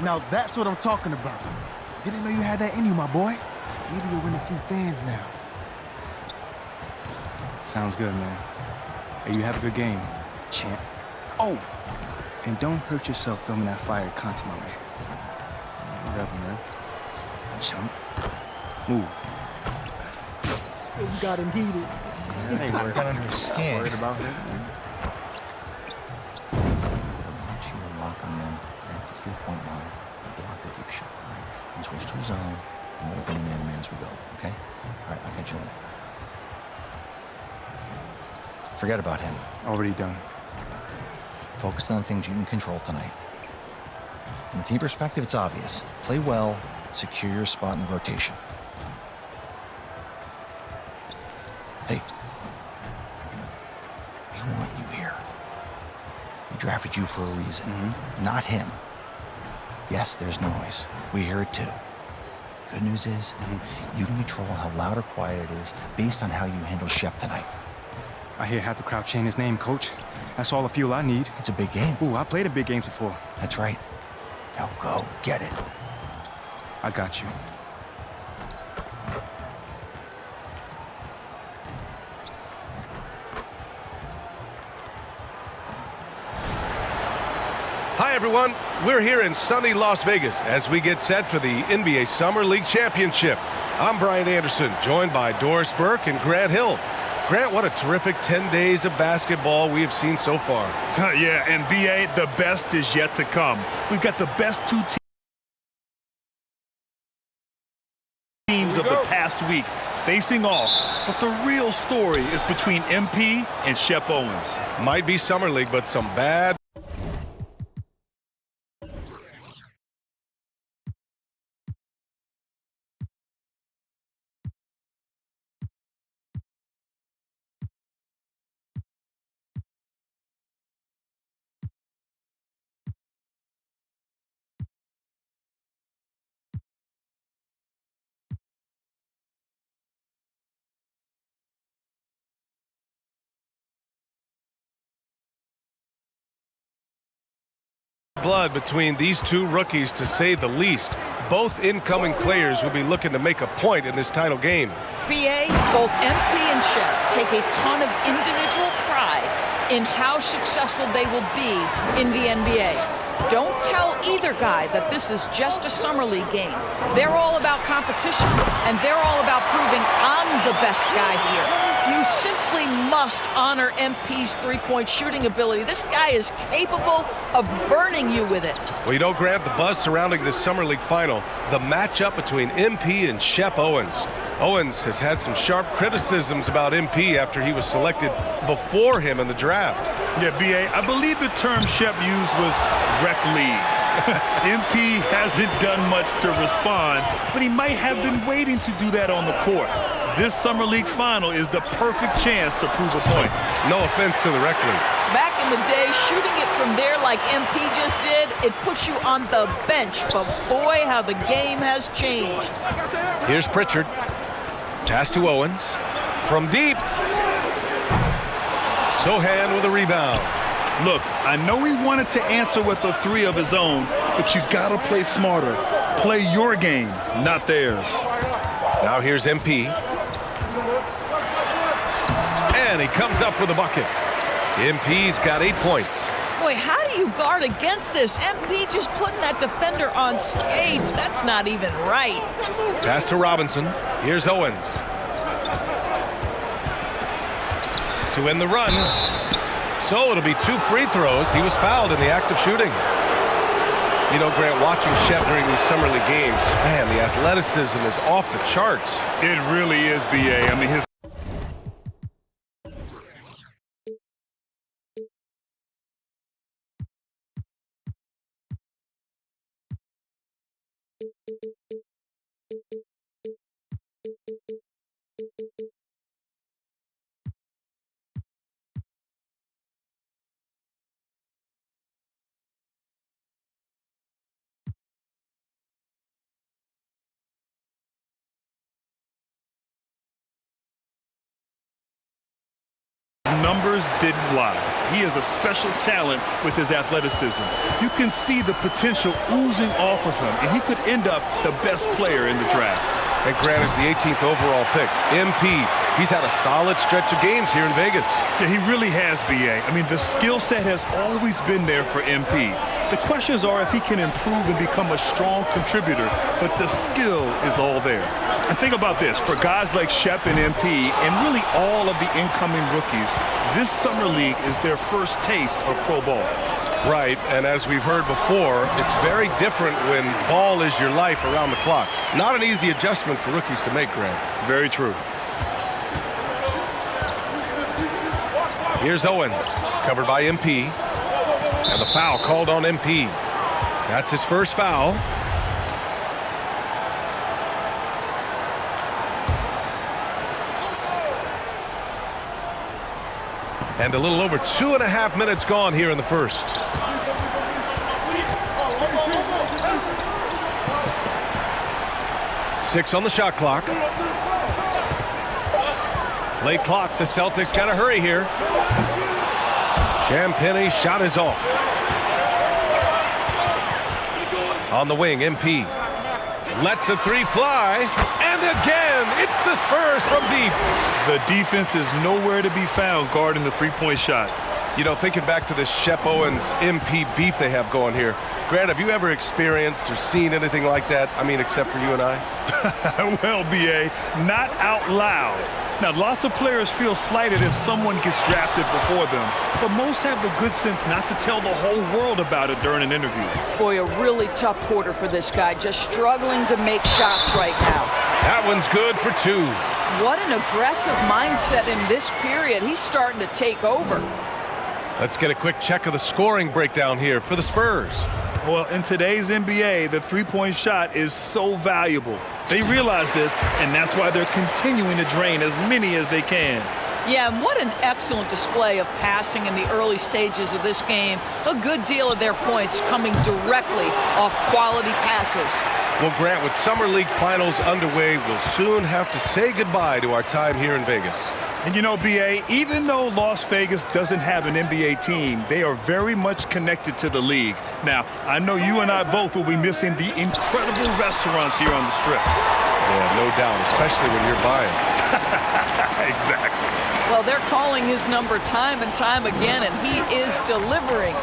Now that's what I'm talking about. Didn't know you had that in you, my boy. Maybe you'll win a few fans now. Sounds good, man. Hey, you have a good game, champ. Oh! And don't hurt yourself filming that fire content, my man. Whatever, man. Chump. Move. You got him heated. Hey, we're got under his skin. Worried about him? I want you to lock on them at the three-point line. Block the deep shot, all right? And switch to zone, and we'll go man-to-man as we go, okay? All right, I'll catch you later. Forget about him. Already done. Focus on the things you can control tonight. From a team perspective, it's obvious. Play well, secure your spot in the rotation. Hey, we want you here. We drafted you for a reason, not him. Yes, there's noise. We hear it too. Good news is, you can control how loud or quiet it is based on how you handle Shep tonight. I hear half the crowd chanting his name, coach. That's all the fuel I need. It's a big game. Ooh, I played in big games before. That's right. Now go get it. I got you. Hi, everyone. We're here in sunny Las Vegas as we get set for the NBA Summer League Championship. I'm Brian Anderson, joined by Doris Burke and Grant Hill. Grant, what a terrific 10 days of basketball we have seen so far. Yeah, and BA, the best is yet to come. We've got the best two teams of the past week facing off, but the real story is between MP and Shep Owens. Might be Summer League, but some bad. Blood between these two rookies, to say the least. Both incoming players will be looking to make a point in this title game. BA, both MP and Shep take a ton of individual pride in how successful they will be in the NBA. Don't tell either guy that this is just a summer league game. They're all about competition, and they're all about proving I'm the best guy here. You simply must honor MP's three-point shooting ability. This guy is capable of burning you with it. Well, you know, Grant, the buzz surrounding this Summer League final, the matchup between MP and Shep Owens. Owens has had some sharp criticisms about MP after he was selected before him in the draft. Yeah, BA, I believe the term Shep used was rec league. MP hasn't done much to respond, but he might have been waiting to do that on the court. This Summer League final is the perfect chance to prove a point. No offense to the rec league. Back in the day, shooting it from there like MP just did, it puts you on the bench. But boy, how the game has changed. Here's Pritchard. Pass to Owens. From deep. Sohan with a rebound. Look, I know he wanted to answer with a three of his own, but you gotta play smarter. Play your game, not theirs. Now here's MP. And he comes up with a bucket. MP's got 8 points. Boy, how do you guard against this? MP just putting that defender on skates. That's not even right. Pass to Robinson. Here's Owens. To end the run. So it'll be 2 free throws. He was fouled in the act of shooting. You know, Grant, watching Shep during these summer league games, man, the athleticism is off the charts. It really is, BA. I mean, his numbers didn't lie. He is a special talent with his athleticism. You can see the potential oozing off of him, and he could end up the best player in the draft. And Grant is the 18th overall pick. MP, he's had a solid stretch of games here in Vegas. Yeah, he really has, B.A. I mean, the skill set has always been there for MP. The questions are if he can improve and become a strong contributor, but the skill is all there. And think about this, for guys like Shep and MP, and really all of the incoming rookies, this summer league is their first taste of pro ball. Right, and as we've heard before, it's very different when ball is your life around the clock. Not an easy adjustment for rookies to make, Grant. Very true. Here's Owens, covered by MP. And the foul called on MP. That's his first foul. And a little over 2.5 minutes gone here in the first. Six on the shot clock. Late clock, the Celtics gotta hurry here. Champagne's shot is off. On the wing, MP lets the three fly, and again, it's the Spurs from deep. The defense is nowhere to be found guarding the three-point shot. You know, thinking back to this Shep Owens MP beef they have going here, Grant, have you ever experienced or seen anything like that? I mean, except for you and I? Well, B.A., not out loud. Now, lots of players feel slighted if someone gets drafted before them, but most have the good sense not to tell the whole world about it during an interview. Boy, a really tough quarter for this guy, just struggling to make shots right now. That one's good for two. What an aggressive mindset in this period. He's starting to take over. Let's get a quick check of the scoring breakdown here for the Spurs. Well, in today's NBA, the three-point shot is so valuable. They realize this, and that's why they're continuing to drain as many as they can. Yeah, and what an excellent display of passing in the early stages of this game. A good deal of their points coming directly off quality passes. Well, Grant, with Summer League Finals underway, we'll soon have to say goodbye to our time here in Vegas. And you know, B.A., even though Las Vegas doesn't have an NBA team, they are very much connected to the league. Now, I know you and I both will be missing the incredible restaurants here on the Strip. Yeah, no doubt, especially when you're buying. Exactly. Well, they're calling his number time and time again, and he is delivering.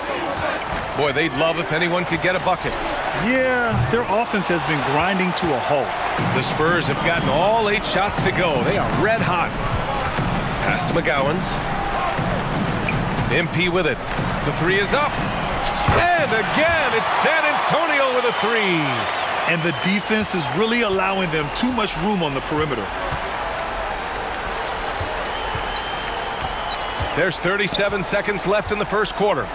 Boy, they'd love if anyone could get a bucket. Yeah, their offense has been grinding to a halt. The Spurs have gotten all 8 shots to go. They are red hot. Pass to McGowans. MP with it. The three is up. And again, it's San Antonio with a three. And the defense is really allowing them too much room on the perimeter. There's 37 seconds left in the first quarter.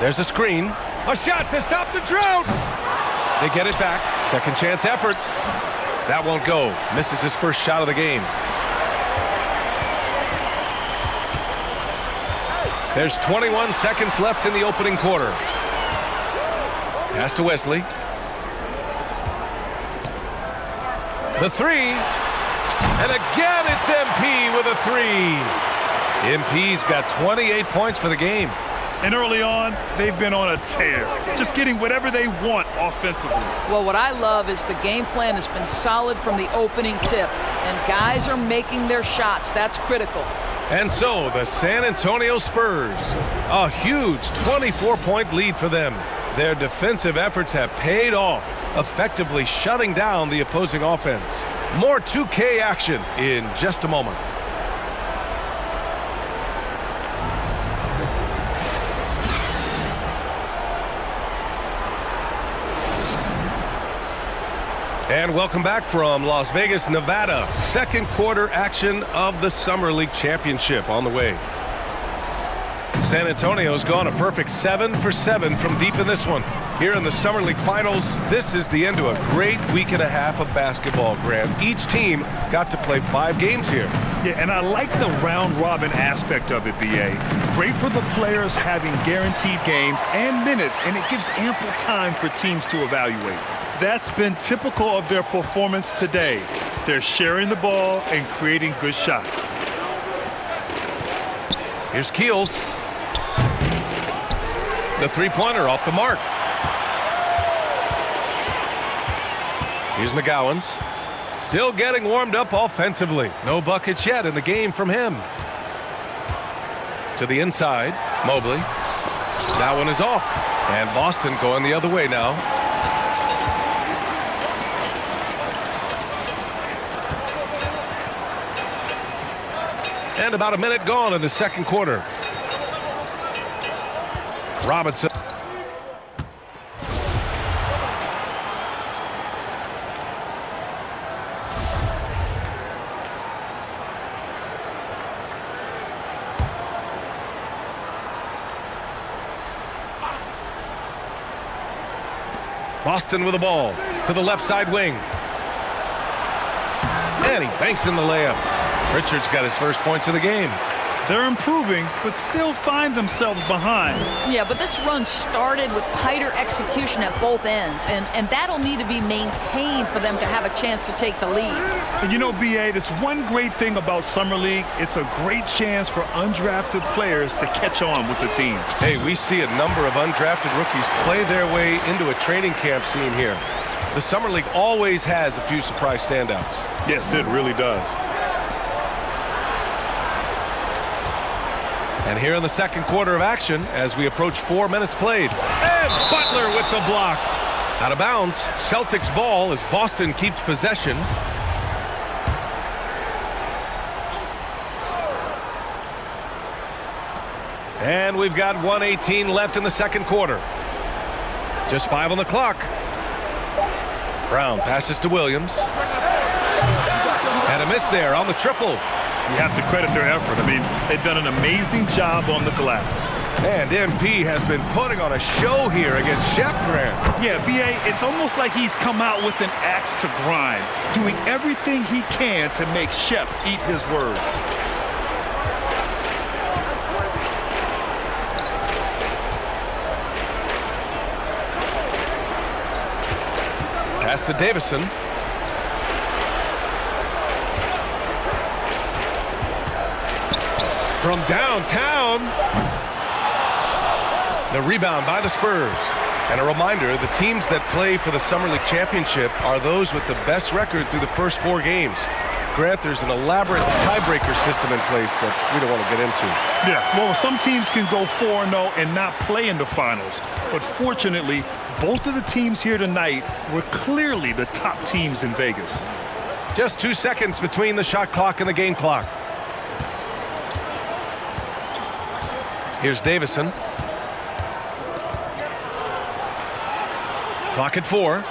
There's a screen. A shot to stop the drought. They get it back. Second chance effort. That won't go. Misses his first shot of the game. There's 21 seconds left in the opening quarter. Pass to Wesley. The three. And again, it's MP with a three. MP's got 28 points for the game. And early on, they've been on a tear, just getting whatever they want offensively. Well, what I love is the game plan has been solid from the opening tip, and guys are making their shots. That's critical. And so, the San Antonio Spurs, a huge 24-point lead for them. Their defensive efforts have paid off, effectively shutting down the opposing offense. More 2K action in just a moment. And welcome back from Las Vegas, Nevada. Second quarter action of the Summer League Championship on the way. San Antonio's gone a perfect 7 for 7 from deep in this one. Here in the Summer League Finals, this is the end of a great week and a half of basketball, Grant. Each team got to play 5 games here. Yeah, and I like the round-robin aspect of it, B.A. Great for the players having guaranteed games and minutes, and it gives ample time for teams to evaluate. That's been typical of their performance today. They're sharing the ball and creating good shots. Here's Keels. The three-pointer off the mark. Here's McGowan's. Still getting warmed up offensively. No buckets yet in the game from him. To the inside, Mobley. That one is off. And Boston going the other way now. And about a minute gone in the second quarter. Robinson. Boston with the ball to the left side wing. And he banks in the layup. Richards got his first points of the game. They're improving, but still find themselves behind. Yeah, but this run started with tighter execution at both ends, and that'll need to be maintained for them to have a chance to take the lead. And you know, B.A., that's one great thing about Summer League. It's a great chance for undrafted players to catch on with the team. Hey, we see a number of undrafted rookies play their way into a training camp scene here. The Summer League always has a few surprise standouts. Yes, it really does. And here in the second quarter of action, as we approach 4 minutes played. And Butler with the block. Out of bounds, Celtics ball as Boston keeps possession. And we've got 1:18 left in the second quarter. Just 5 on the clock. Brown passes to Williams. And a miss there on the triple. You have to credit their effort. I mean, they've done an amazing job on the glass. And MP has been putting on a show here against Shep Grant. Yeah, B.A., it's almost like he's come out with an axe to grind, doing everything he can to make Shep eat his words. Pass to Davison. From downtown. The rebound by the Spurs. And a reminder, the teams that play for the Summer League Championship are those with the best record through the first 4 games. Grant, there's an elaborate tiebreaker system in place that we don't want to get into. Yeah, well, some teams can go 4-0 and not play in the finals. But fortunately, both of the teams here tonight were clearly the top teams in Vegas. Just 2 seconds between the shot clock and the game clock. Here's Davison. Clock at 4.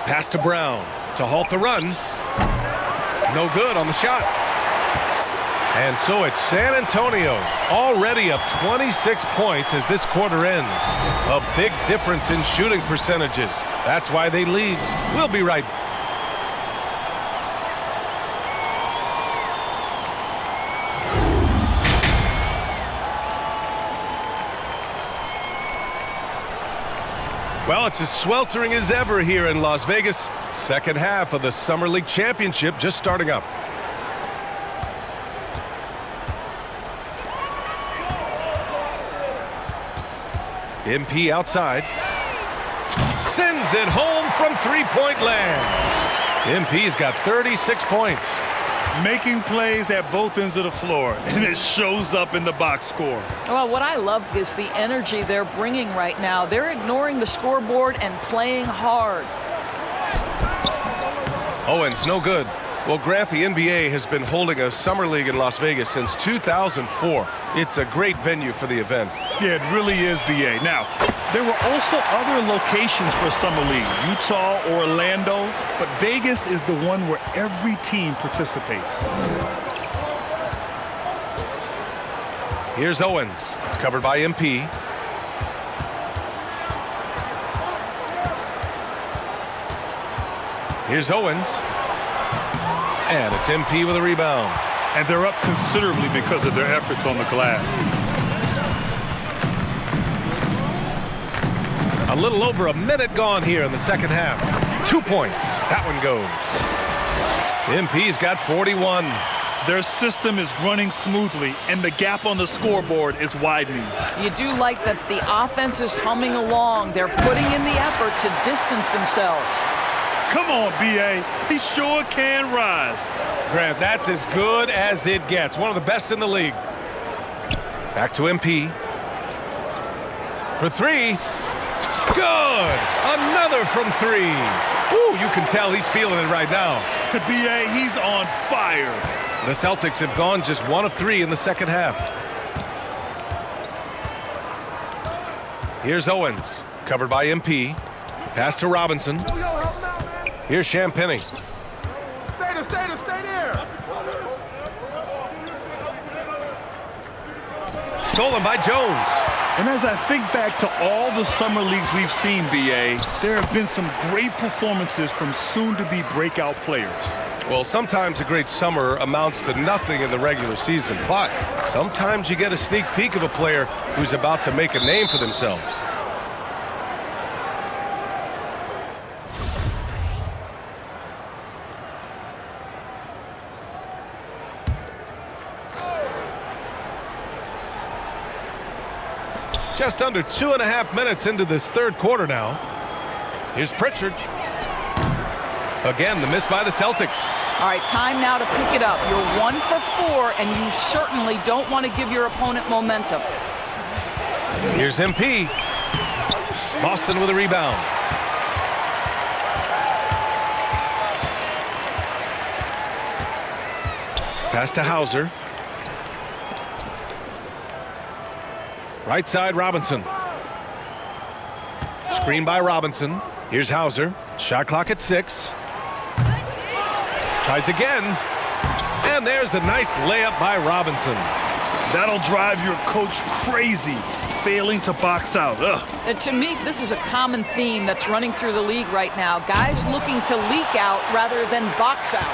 Pass to Brown to halt the run. No good on the shot. And so it's San Antonio already up 26 points as this quarter ends. A big difference in shooting percentages. That's why they lead. We'll be right back. Well, it's as sweltering as ever here in Las Vegas. Second half of the Summer League Championship just starting up. MP outside. Sends it home from three-point land. MP's got 36 points. Making plays at both ends of the floor, and it shows up in the box score. Well, what I love is the energy they're bringing right now. They're ignoring the scoreboard and playing hard. Owens, no good. Well, Grant, the NBA has been holding a summer league in Las Vegas since 2004. It's a great venue for the event. Yeah, it really is, B.A. Now, there were also other locations for Summer League, Utah, Orlando, but Vegas is the one where every team participates. Here's Owens, covered by MP. Here's Owens. And it's MP with a rebound. And they're up considerably because of their efforts on the glass. A little over a minute gone here in the second half. 2 points. That one goes. MP's got 41. Their system is running smoothly, and the gap on the scoreboard is widening. You do like that the offense is humming along. They're putting in the effort to distance themselves. Come on, B.A. He sure can rise. Grant, that's as good as it gets. One of the best in the league. Back to MP. For three. Good! Another from three. Woo, you can tell he's feeling it right now. B.A., he's on fire. The Celtics have gone just 1 of 3 in the second half. Here's Owens, covered by MP. Pass to Robinson. Here's Champagnie. Stay there. Stolen by Jones. And as I think back to all the summer leagues we've seen, B.A., there have been some great performances from soon-to-be breakout players. Well, sometimes a great summer amounts to nothing in the regular season, but sometimes you get a sneak peek of a player who's about to make a name for themselves. Just under 2.5 minutes into this third quarter now. Here's Pritchard. Again, the miss by the Celtics. All right, time now to pick it up. You're 1 for 4, and you certainly don't want to give your opponent momentum. Here's MP. Boston with a rebound. Pass to Hauser. Right side, Robinson. Screen by Robinson. Here's Hauser. Shot clock at 6. Tries again. And there's a nice layup by Robinson. That'll drive your coach crazy, failing to box out. To me, this is a common theme that's running through the league right now. Guys looking to leak out rather than box out.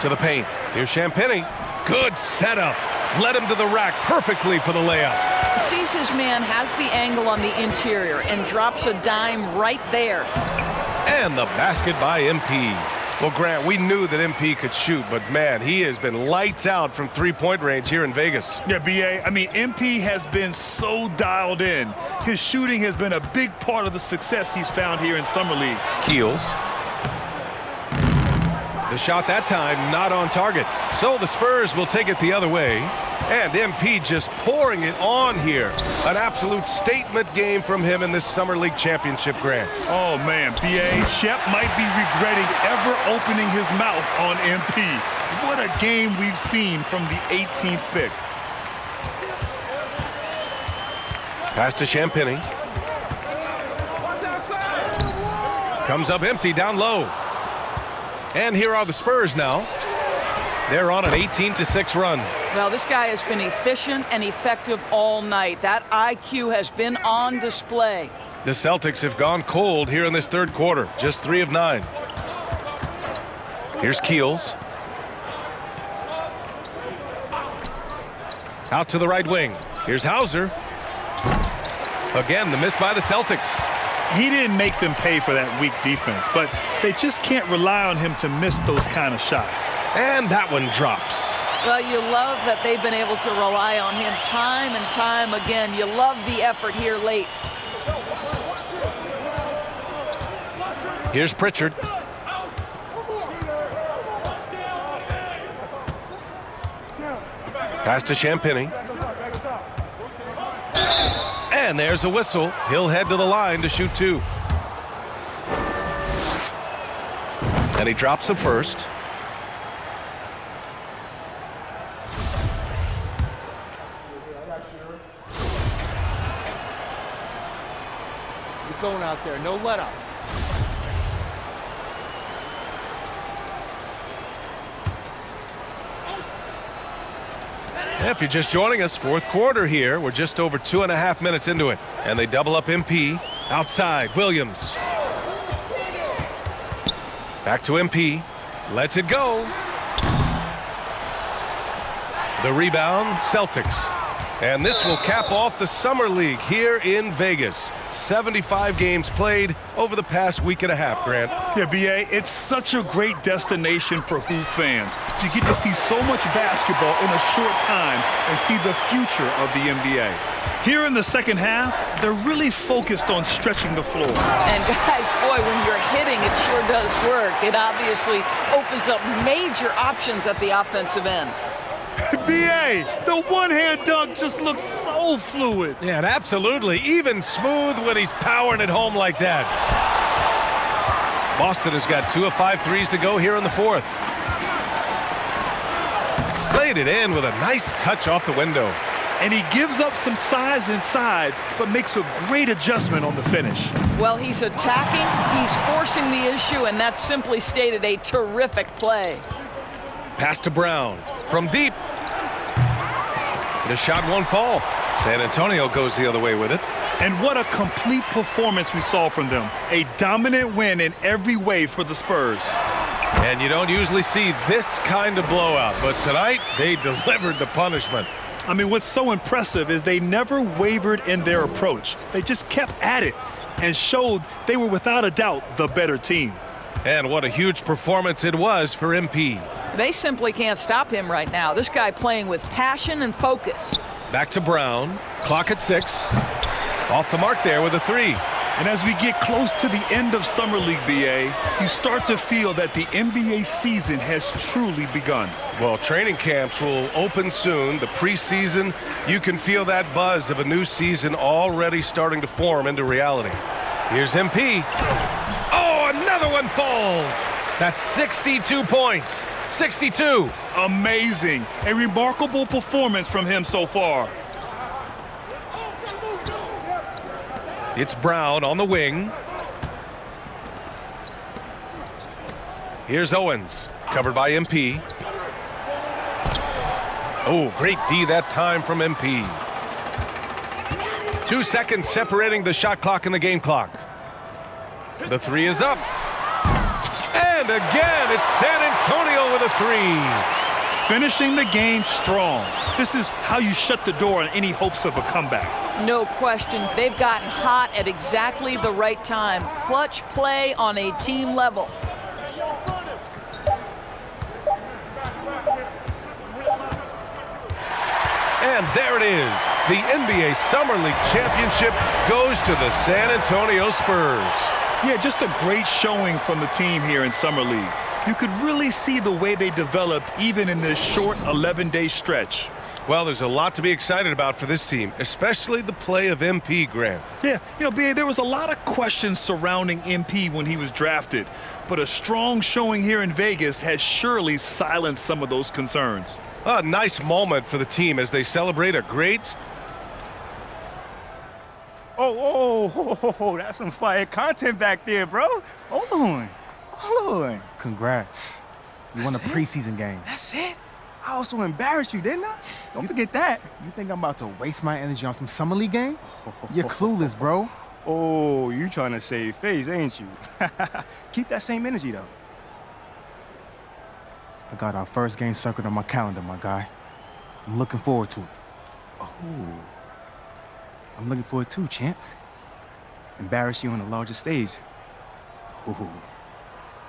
To the paint. Here's Champagnie. Good setup. Led him to the rack perfectly for the layup. Sees his man, has the angle on the interior, and drops a dime right there. And the basket by MP. Well, Grant, we knew that MP could shoot, but man, he has been lights out from three-point range here in Vegas. Yeah, B.A., I mean, MP has been so dialed in. His shooting has been a big part of the success he's found here in Summer League. Keels. The shot that time not on target. So the Spurs will take it the other way. And MP just pouring it on here. An absolute statement game from him in this Summer League Championship, Grant. Oh, man, B.A., Shep might be regretting ever opening his mouth on MP. What a game we've seen from the 18th pick. Pass to Champagnie. Comes up empty down low. And here are the Spurs now. They're on an 18-6 run. Well, this guy has been efficient and effective all night. That IQ has been on display. The Celtics have gone cold here in this third quarter. Just 3 of 9. Here's Keels. Out to the right wing. Here's Hauser. Again, the miss by the Celtics. He didn't make them pay for that weak defense, but they just can't rely on him to miss those kind of shots. And that one drops. Well, you love that they've been able to rely on him time and time again. You love the effort here late. Here's Pritchard. Pass to Champagnie. And there's a whistle. He'll head to the line to shoot 2. And he drops it first. You're going out there, no let up. If you're just joining us, fourth quarter here. We're just over 2.5 minutes into it. And they double up MP. Outside, Williams. Back to MP. Lets it go. The rebound, Celtics. And this will cap off the Summer League here in Vegas. 75 games played over the past week and a half, Grant. Yeah, B.A., it's such a great destination for hoop fans. You get to see so much basketball in a short time and see the future of the NBA. Here in the second half, they're really focused on stretching the floor. And guys, boy, when you're hitting, it sure does work. It obviously opens up major options at the offensive end. B.A., the one-hand dunk just looks so fluid. Yeah, and absolutely. Even smooth when he's powering it home like that. Boston has got 2 of 5 threes to go here in the fourth. Played it in with a nice touch off the window. And he gives up some size inside, but makes a great adjustment on the finish. Well, he's attacking, he's forcing the issue, and that's simply stated a terrific play. Pass to Brown from deep. The shot won't fall. San Antonio goes the other way with it. And what a complete performance we saw from them. A dominant win in every way for the Spurs. And you don't usually see this kind of blowout, but tonight they delivered the punishment. I mean, what's so impressive is they never wavered in their approach. They just kept at it and showed they were without a doubt the better team. And what a huge performance it was for MP. They simply can't stop him right now. This guy playing with passion and focus. Back to Brown. Clock at 6. Off the mark there with a 3. And as we get close to the end of Summer League, B.A., you start to feel that the NBA season has truly begun. Well, training camps will open soon. The preseason, you can feel that buzz of a new season already starting to form into reality. Here's MP. Oh, another one falls. That's 62 points. 62. Amazing. A remarkable performance from him so far. It's Brown on the wing. Here's Owens, covered by MP. Oh, great D that time from MP. 2 seconds separating the shot clock and the game clock. The 3 is up. And again, it's San Antonio with a 3. Finishing the game strong. This is how you shut the door on any hopes of a comeback. No question. They've gotten hot at exactly the right time. Clutch play on a team level. And there it is. The NBA Summer League Championship goes to the San Antonio Spurs. Yeah, just a great showing from the team here in Summer League. You could really see the way they developed even in this short 11-day stretch. Well, there's a lot to be excited about for this team, especially the play of MP, Grant. Yeah, B.A., there was a lot of questions surrounding MP when he was drafted, but a strong showing here in Vegas has surely silenced some of those concerns. A nice moment for the team as they celebrate a great... Oh, that's some fire content back there, bro. Hold on. Congrats. You won a preseason game. That's it? I also embarrassed you, didn't I? Don't forget that. You think I'm about to waste my energy on some Summer League game? You're clueless, bro. Oh, you trying to save face, ain't you? Keep that same energy, though. I got our first game circled on my calendar, my guy. I'm looking forward to it. Oh, I'm looking forward too, champ. Embarrass you on the larger stage. Ooh.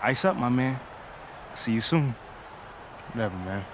Ice up, my man. I'll see you soon. Never, man.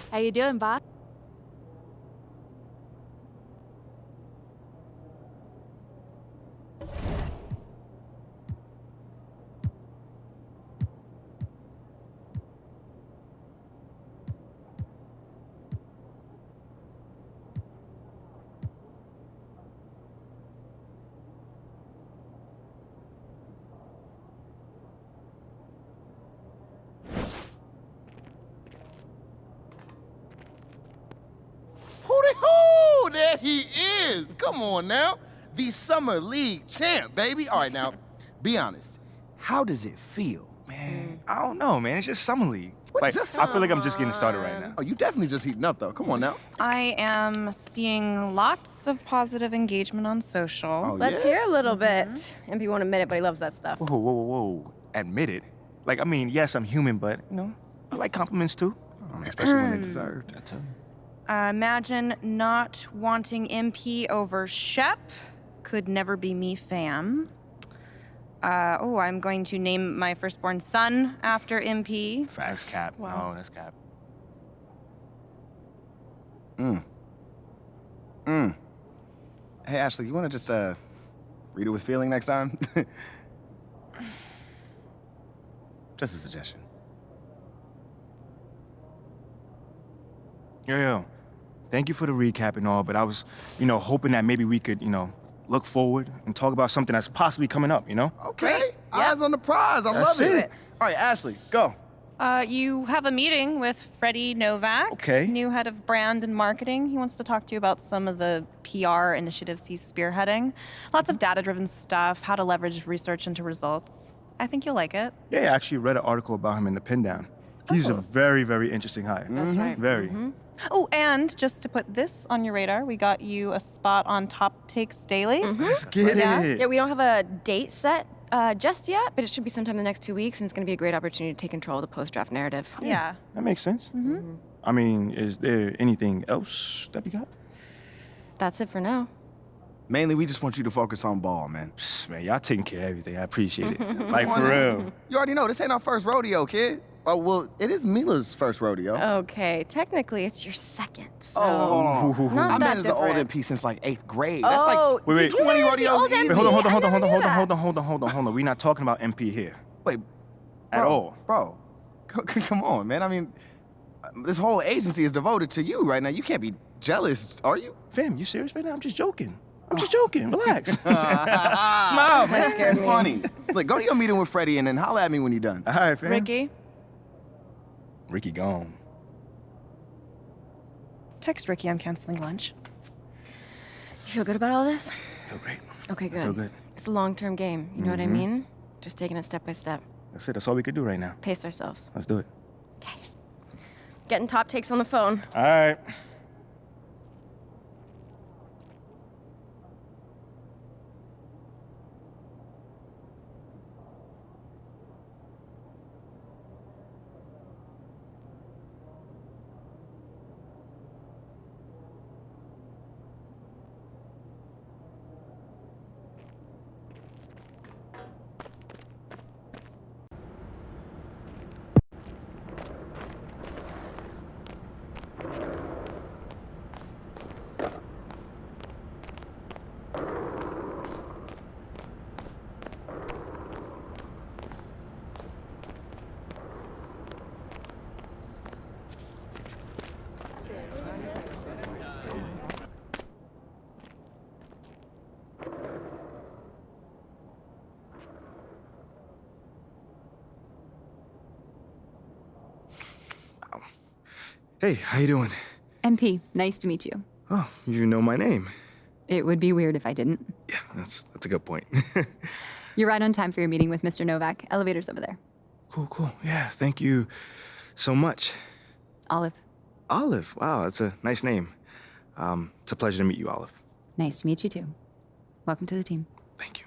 How you doing, Bob? there he is. Come on now. The Summer League champ, baby. All right, now, be honest. How does it feel? Man, I don't know, man. It's just summer league. What, Like, just I feel like I'm just getting started right now. Oh, you definitely just heating up, though. Come on now. I am seeing lots of positive engagement on social. Oh, Let's yeah? hear a little bit. MP won't admit it, but he loves that stuff. Whoa, whoa, whoa, whoa. Admit it. Like, I mean, yes, I'm human, but, you know, I like compliments too. Especially when they're deserved. I tell you. Imagine not wanting MP over Shep. Could never be me, fam. I'm going to name my firstborn son after MP. That's cap. Wow. No, that's cap. Hey, Ashley, you want to just, read it with feeling next time? Just a suggestion. Yo. Thank you for the recap and all, but I was, hoping that maybe we could, look forward and talk about something that's possibly coming up, Okay. Eyes on the prize. I love it. All right, Ashley, go. You have a meeting with Freddie Novak, Okay. new head of brand and marketing. He wants to talk to you about some of the PR initiatives he's spearheading. Lots of data-driven stuff, how to leverage research into results. I think you'll like it. Yeah, I actually read an article about him in the Pin Down. He's a very, very interesting hire. That's right. Very. Oh, and just to put this on your radar, we got you a spot on Top Takes Daily. Let's get it. Yeah, we don't have a date set just yet, but it should be sometime in the next 2 weeks, and it's going to be a great opportunity to take control of the post-draft narrative. Yeah. That makes sense. I mean, is there anything else that we got? That's it for now. Mainly, we just want you to focus on ball, man. Psst, man, y'all taking care of everything. I appreciate it. Like, for real. You already know, this ain't our first rodeo, kid. Oh, well, it is Mila's first rodeo. Okay, technically it's your second, so Oh, not I that managed the old different. MP since like 8th grade. That's Oh, like Wait, did you 20 manage the rodeos old easy. Wait, hold on. I never knew that. We're not talking about MP here Wait, at all. Bro, come on, man. I mean, this whole agency is devoted to you right now. You can't be jealous, are you? Fam, you serious right now? I'm just joking. Relax. Smile, man. scared me. Funny. Look, go to your meeting with Freddie and then holla at me when you're done. All right, fam. Ricky, gone. text Ricky I'm canceling lunch. You feel good about all this? Feel great. Okay, good. feel good. It's a long-term game. You know what I mean? Just taking it step by step. That's it. That's all we could do right now. Pace ourselves. Let's do it. Okay. Getting Top Takes on the phone. All right. Hey, how you doing? MP, nice to meet you. Oh, you know my name. It would be weird if I didn't. Yeah, that's a good point. You're right on time for your meeting with Mr. Novak. Elevator's over there. Cool. Yeah, thank you so much. Olive, Olive. Wow, that's a nice name. It's a pleasure to meet you, Olive. nice to meet you too. Welcome to the team. Thank you.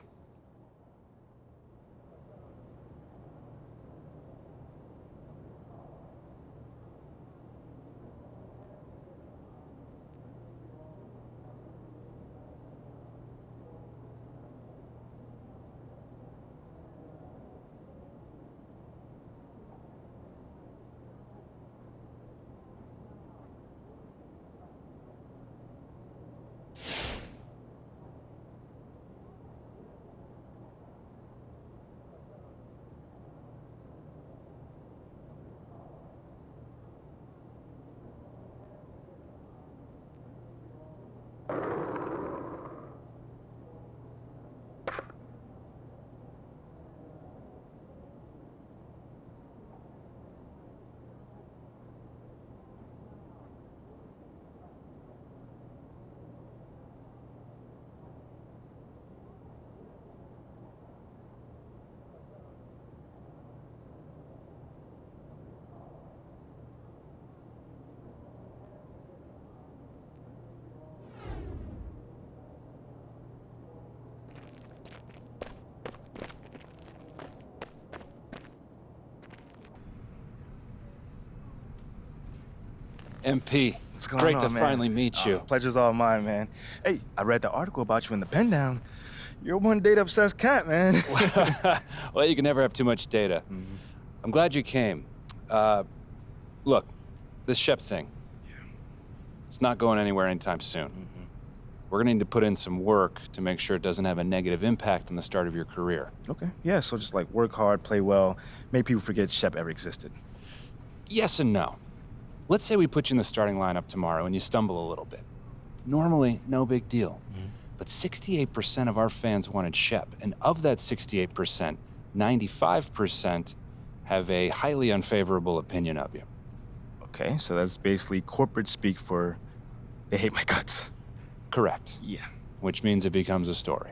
MP, What's going great on, to man? finally meet you. Pleasure's all mine, man. Hey, I read the article about you in the pen down. You're one data-obsessed cat, man. Well, you can never have too much data. I'm glad you came. Look, this Shep thing, it's not going anywhere anytime soon. We're gonna need to put in some work to make sure it doesn't have a negative impact on the start of your career. Okay, yeah, so just like work hard, play well, make people forget Shep ever existed. Yes and no. Let's say we put you in the starting lineup tomorrow and you stumble a little bit. Normally, no big deal. But 68% of our fans wanted Shep, and of that 68%, 95% have a highly unfavorable opinion of you. Okay, so that's basically corporate speak for they hate my guts. Correct. Yeah. Which means it becomes a story.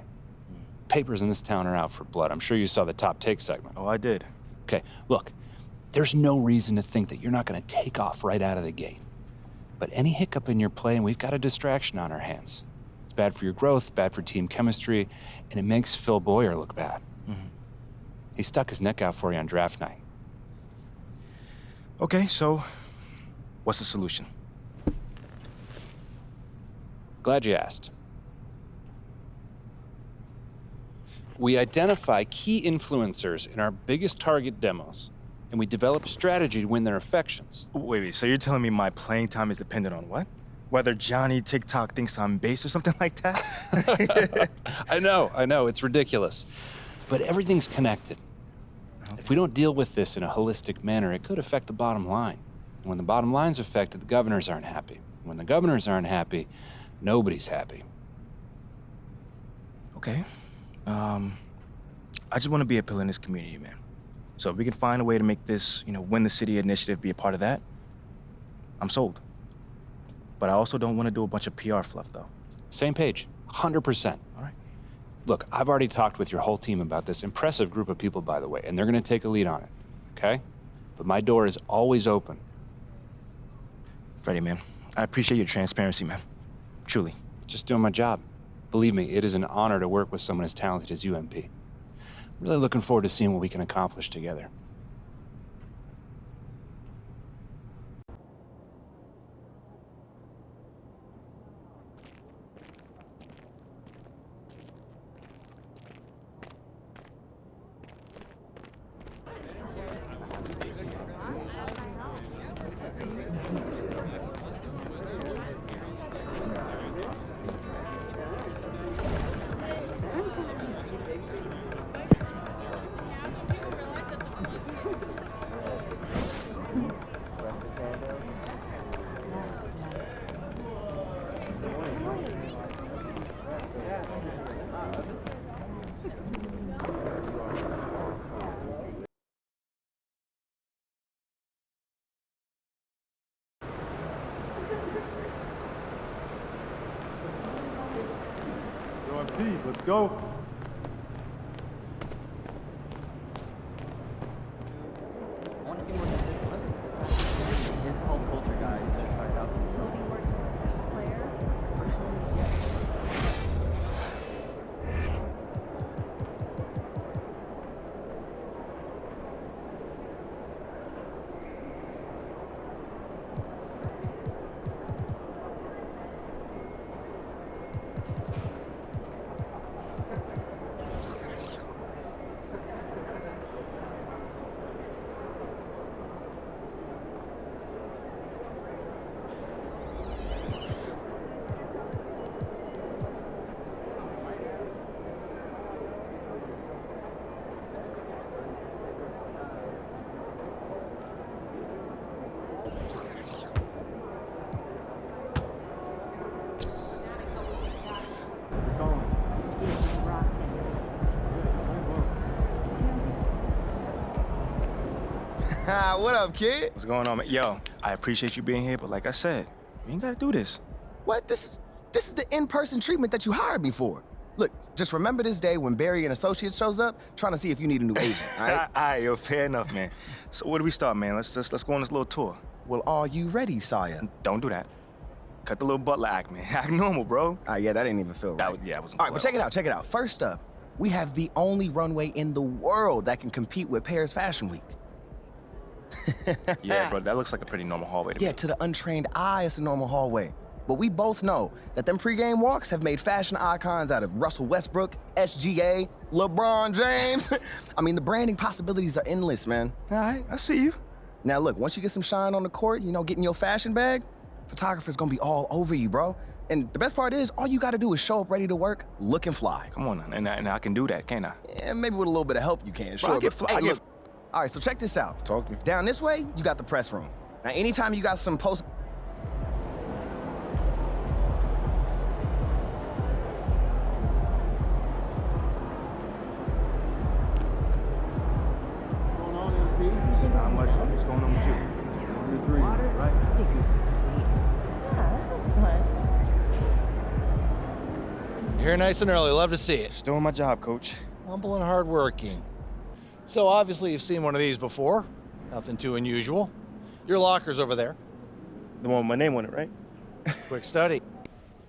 Papers in this town are out for blood. I'm sure you saw the top take segment. Oh, I did. Okay, look, there's no reason to think that you're not going to take off right out of the gate. But any hiccup in your play, and we've got a distraction on our hands. It's bad for your growth, bad for team chemistry, and it makes Phil Boyer look bad. He stuck his neck out for you on draft night. Okay, so what's the solution? Glad you asked. We identify key influencers in our biggest target demos, and we develop a strategy to win their affections. Wait, so you're telling me my playing time is dependent on what? Whether Johnny TikTok thinks I'm base or something like that? I know, it's ridiculous. But everything's connected. Okay. If we don't deal with this in a holistic manner, it could affect the bottom line. And when the bottom line's affected, the governors aren't happy. When the governors aren't happy, nobody's happy. Okay. I just want to be a pillar in this community, man. So if we can find a way to make this, win the city initiative be a part of that, I'm sold. But I also don't want to do a bunch of PR fluff, though. Same page, 100%. All right. Look, I've already talked with your whole team about this impressive group of people, by the way, and they're going to take a lead on it, okay? But my door is always open. Freddie, man, I appreciate your transparency, man. Truly. Just doing my job. Believe me, it is an honor to work with someone as talented as you, MP. Really looking forward to seeing what we can accomplish together. Let's go. What up, kid? What's going on, man? Yo, I appreciate you being here, but like I said, we ain't gotta do this. What? This is the in-person treatment that you hired me for. Look, just remember this day when Barry and Associates shows up, trying to see if you need a new agent, all right? All right, yo, fair enough, man. So where do we start, man? Let's go on this little tour. Well, are you ready, Sire? Don't do that. Cut the little butler act, man. Act normal, bro. Yeah, that didn't even feel right. It wasn't All right, but check it out. First up, we have the only runway in the world that can compete with Paris Fashion Week. Yeah, bro, that looks like a pretty normal hallway to me. Yeah, to the untrained eye, it's a normal hallway. But we both know that them pregame walks have made fashion icons out of Russell Westbrook, SGA, LeBron James. I mean, the branding possibilities are endless, man. All right, I see you. Now, look, once you get some shine on the court, you know, getting your fashion bag, photographer's gonna be all over you, bro. And the best part is, all you gotta do is show up ready to work, looking fly. Come on, and I can do that, can't I? Yeah, maybe with a little bit of help you can. Bro, I get but- fly. hey, look. All right, so check this out. Talk to me. Down this way, you got the press room. Now, anytime you got some post... Not much. What's going on with you? Here nice and early. Love to see it. Just doing my job, coach. Humble and hardworking. So obviously you've seen one of these before. Nothing too unusual. Your locker's over there. The one with my name on it, right? Quick study.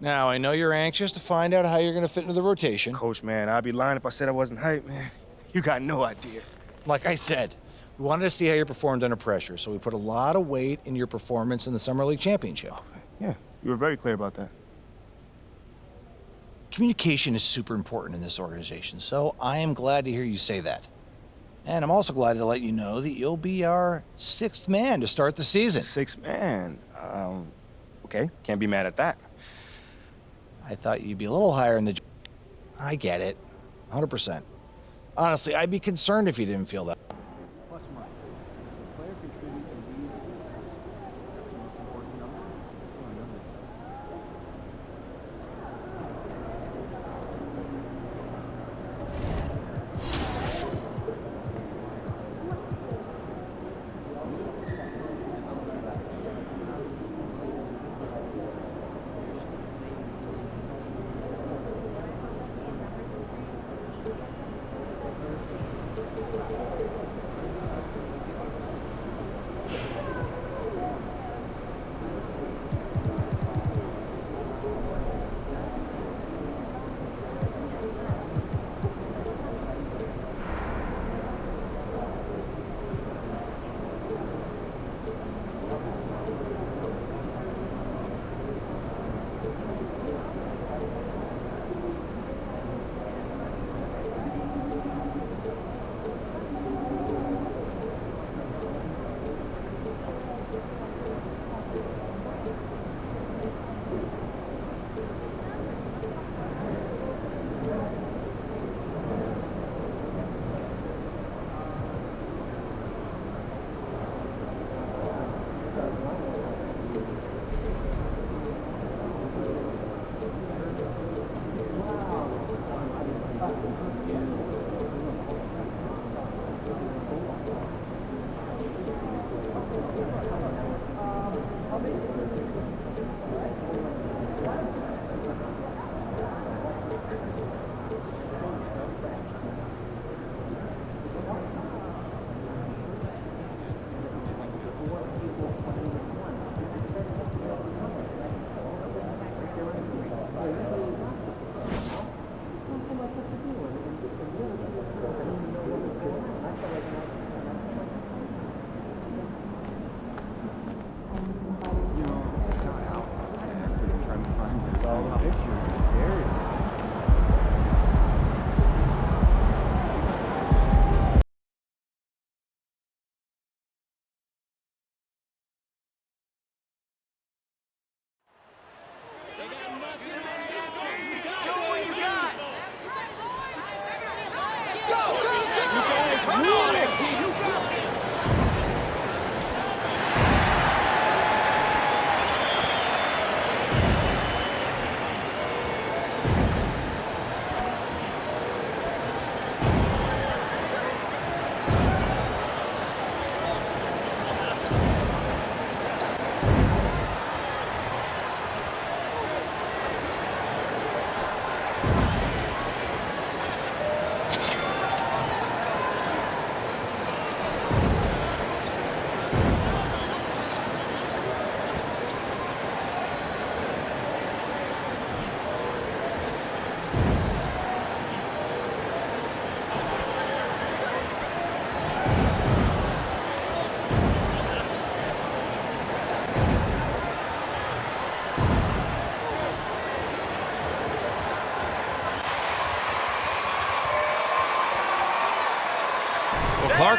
Now, I know you're anxious to find out how you're going to fit into the rotation. Coach, man, I'd be lying if I said I wasn't hyped, man. You got no idea. Like I said, we wanted to see how you performed under pressure, so we put a lot of weight in your performance in the Summer League Championship. Yeah, you were very clear about that. Communication is super important in this organization, so I am glad to hear you say that. And I'm also glad to let you know that you'll be our 6th man to start the season. 6th man. Okay, can't be mad at that. I thought you'd be a little higher in the... I get it. 100%. Honestly, I'd be concerned if you didn't feel that.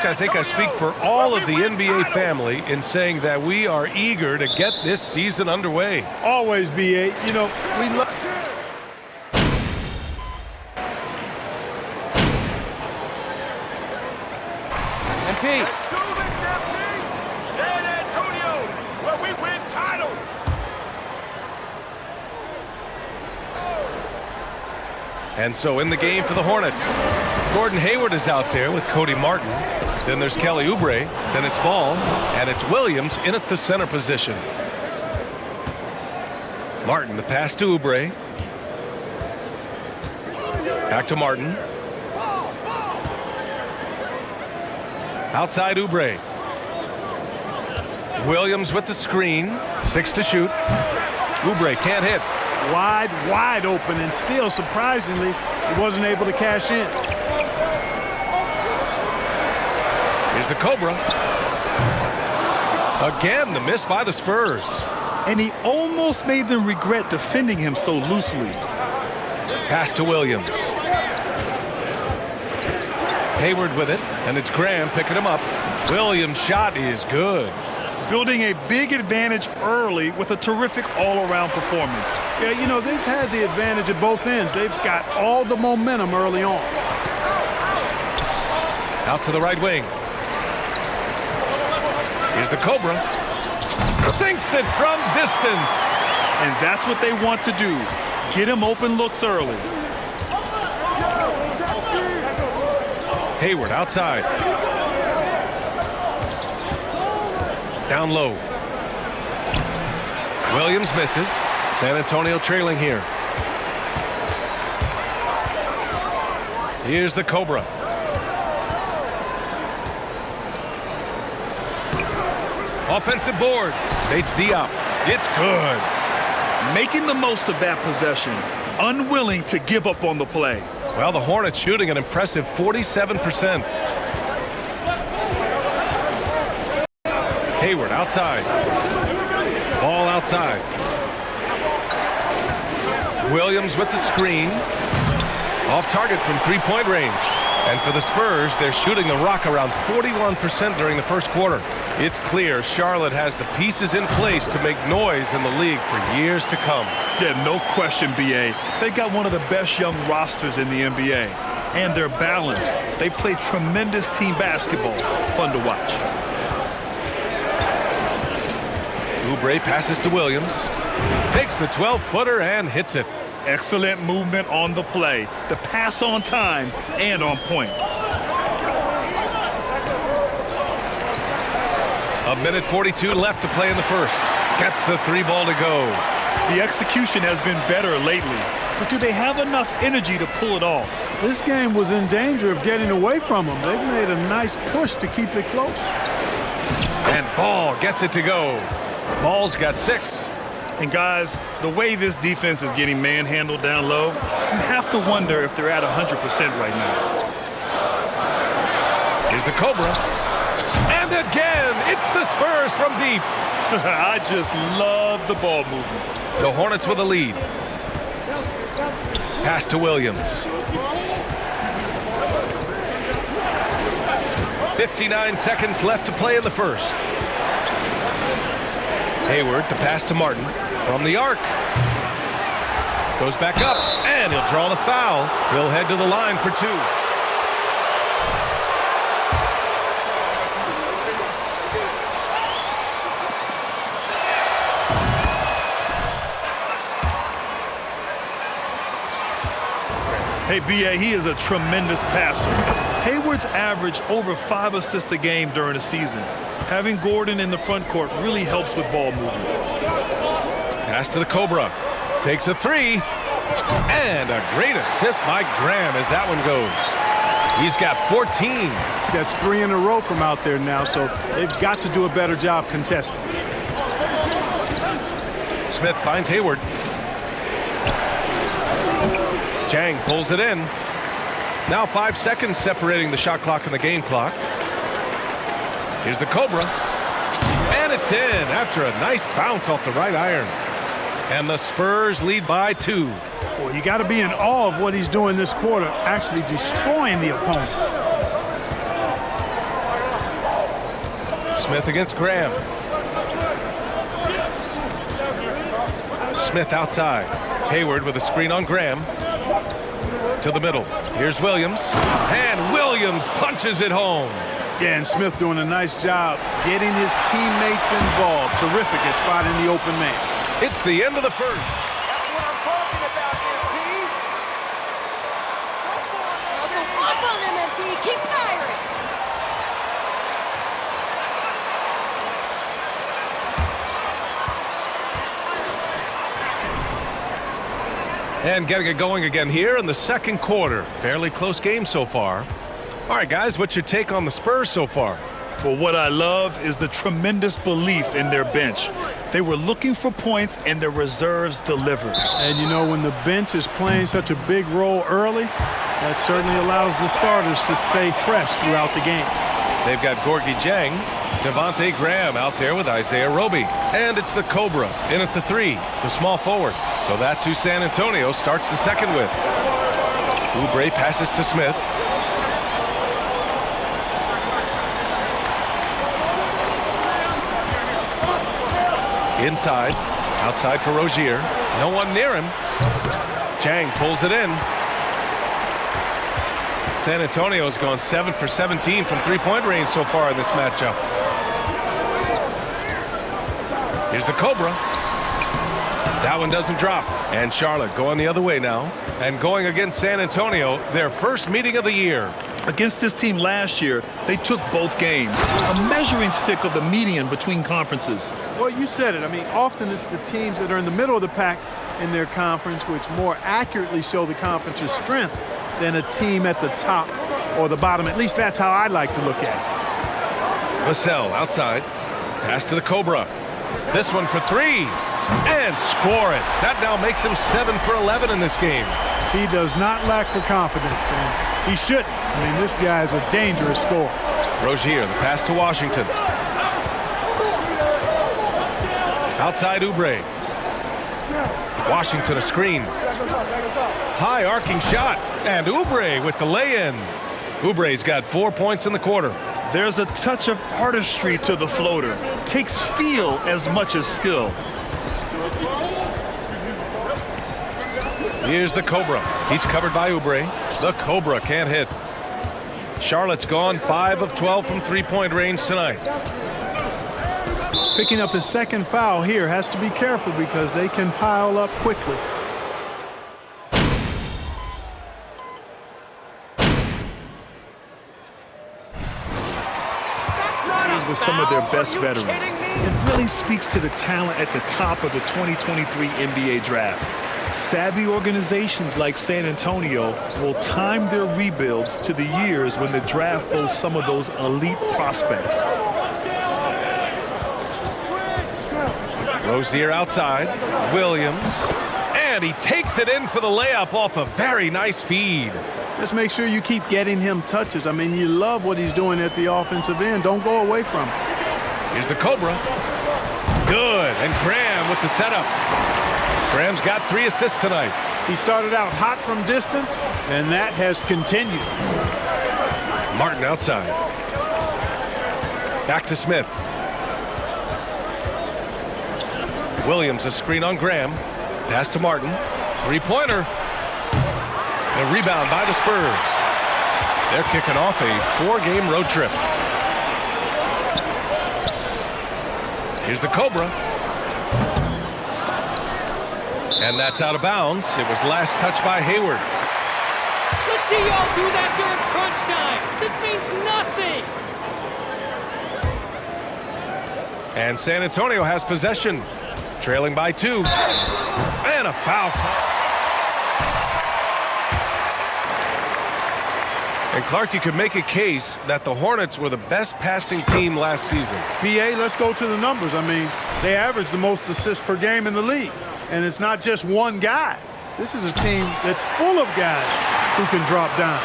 Burke, I think I speak for all of the NBA family in saying that we are eager to get this season underway. Always, BA. You know, we love... MP. San Antonio, where we win titles. And so in the game for the Hornets, Gordon Hayward is out there with Cody Martin. Then there's Kelly Oubre. Then it's Ball. And it's Williams in at the center position. Martin, the pass to Oubre. Back to Martin. Outside Oubre. Williams with the screen. 6 to shoot. Oubre can't hit. Wide open, and still, surprisingly, he wasn't able to cash in. Here's the Cobra. Again, the miss by the Spurs. And he almost made them regret defending him so loosely. Pass to Williams. Hayward with it, and it's Graham picking him up. Williams' shot is good. Building a big advantage early with a terrific all-around performance. Yeah, you know, they've had the advantage at both ends. They've got all the momentum early on. Out to the right wing. Here's the Cobra. Sinks it from distance. And that's what they want to do. Get him open looks early. Hayward outside. Down low. Williams misses. San Antonio trailing here. Here's the Cobra. Offensive board. Bates Diop. It's good. Making the most of that possession. Unwilling to give up on the play. Well, the Hornets shooting an impressive 47%. Hayward outside. Ball outside. Williams with the screen. Off target from three-point range. And for the Spurs, they're shooting the rock around 41% during the first quarter. It's clear Charlotte has the pieces in place to make noise in the league for years to come. Yeah, no question, BA. They've got one of the best young rosters in the NBA. And they're balanced. They play tremendous team basketball. Fun to watch. Oubre passes to Williams. Takes the 12-footer and hits it. Excellent movement on the play. The pass on time and on point. A minute 42 left to play in the first. Gets the three ball to go. The execution has been better lately, but do they have enough energy to pull it off? This game was in danger of getting away from them. They've made a nice push to keep it close. And Ball gets it to go. Ball's got 6. And guys, the way this defense is getting manhandled down low, you have to wonder if they're at 100% right now. Here's the Cobra. And again, it's the Spurs from deep. I just love the ball movement. The Hornets with a lead. Pass to Williams. 59 seconds left to play in the first. Hayward to pass to Martin from the arc. Goes back up, and he'll draw the foul. He'll head to the line for 2. Hey, BA, he is a tremendous passer. Hayward's averaged over 5 assists a game during the season. Having Gordon in the front court really helps with ball movement. Pass to the Cobra. Takes a 3. And a great assist by Graham as that one goes. He's got 14. That's 3 in a row from out there now, so they've got to do a better job contesting. Smith finds Hayward. Chang pulls it in. Now 5 seconds separating the shot clock and the game clock. Here's the Cobra. And it's in after a nice bounce off the right iron. And the Spurs lead by 2. Well, you got to be in awe of what he's doing this quarter, actually destroying the opponent. Smith against Graham. Smith outside. Hayward with a screen on Graham. To the middle. Here's Williams. And Williams punches it home. Yeah, and Smith doing a nice job getting his teammates involved. Terrific at spotting the open man. It's the end of the first. That's what I'm talking about, MP. Up on him, MP. Keep firing. And getting it going again here in the second quarter. Fairly close game so far. All right, guys, what's your take on the Spurs so far? Well, what I love is the tremendous belief in their bench. They were looking for points, and their reserves delivered. And you know, when the bench is playing such a big role early, that certainly allows the starters to stay fresh throughout the game. They've got Gorgie Jang, Devontae Graham out there with Isaiah Roby. And it's the Cobra in at the 3, the small forward. So that's who San Antonio starts the second with. Oubre passes to Smith. Inside, outside for Rozier. No one near him. Jang pulls it in. San Antonio's gone 7 for 17 from three-point range so far in this matchup. Here's the Cobra. That one doesn't drop. And Charlotte going the other way now. And going against San Antonio, their first meeting of the year. Against this team last year, they took both games. A measuring stick of the median between conferences. Well, you said it. I mean, often it's the teams that are in the middle of the pack in their conference which more accurately show the conference's strength than a team at the top or the bottom. At least that's how I like to look at it. Vassell outside. Pass to the Cobra. This one for 3. And score it. That now makes him 7 for 11 in this game. He does not lack for confidence, and he shouldn't. I mean, this guy is a dangerous scorer. Rozier, the pass to Washington. Outside Oubre. Washington a screen. High arcing shot. And Oubre with the lay-in. Oubre's got 4 points in the quarter. There's a touch of artistry to the floater. Takes feel as much as skill. Here's the Cobra. He's covered by Oubre. The Cobra can't hit. Charlotte's gone 5 of 12 from three-point range tonight. Picking up his second foul here, has to be careful because they can pile up quickly. These were some of their best veterans. It really speaks to the talent at the top of the 2023 NBA draft. Savvy organizations like San Antonio will time their rebuilds to the years when the draft boasts some of those elite prospects. Rozier outside. Williams. And he takes it in for the layup off a very nice feed. Just make sure you keep getting him touches. I mean, you love what he's doing at the offensive end. Don't go away from him. Here's the Cobra. Good. And Graham with the setup. Graham's got 3 assists tonight. He started out hot from distance, and that has continued. Martin outside. Back to Smith. Williams a screen on Graham. Pass to Martin. Three-pointer. The rebound by the Spurs. They're kicking off a 4-game road trip. Here's the Cobra. And that's out of bounds. It was last touched by Hayward. Let's see y'all do that during crunch time. This means nothing. And San Antonio has possession. Trailing by 2. And a foul. And Clark, you could make a case that the Hornets were the best passing team last season. BA, let's go to the numbers. I mean, they averaged the most assists per game in the league. And it's not just one guy. This is a team that's full of guys who can drop down.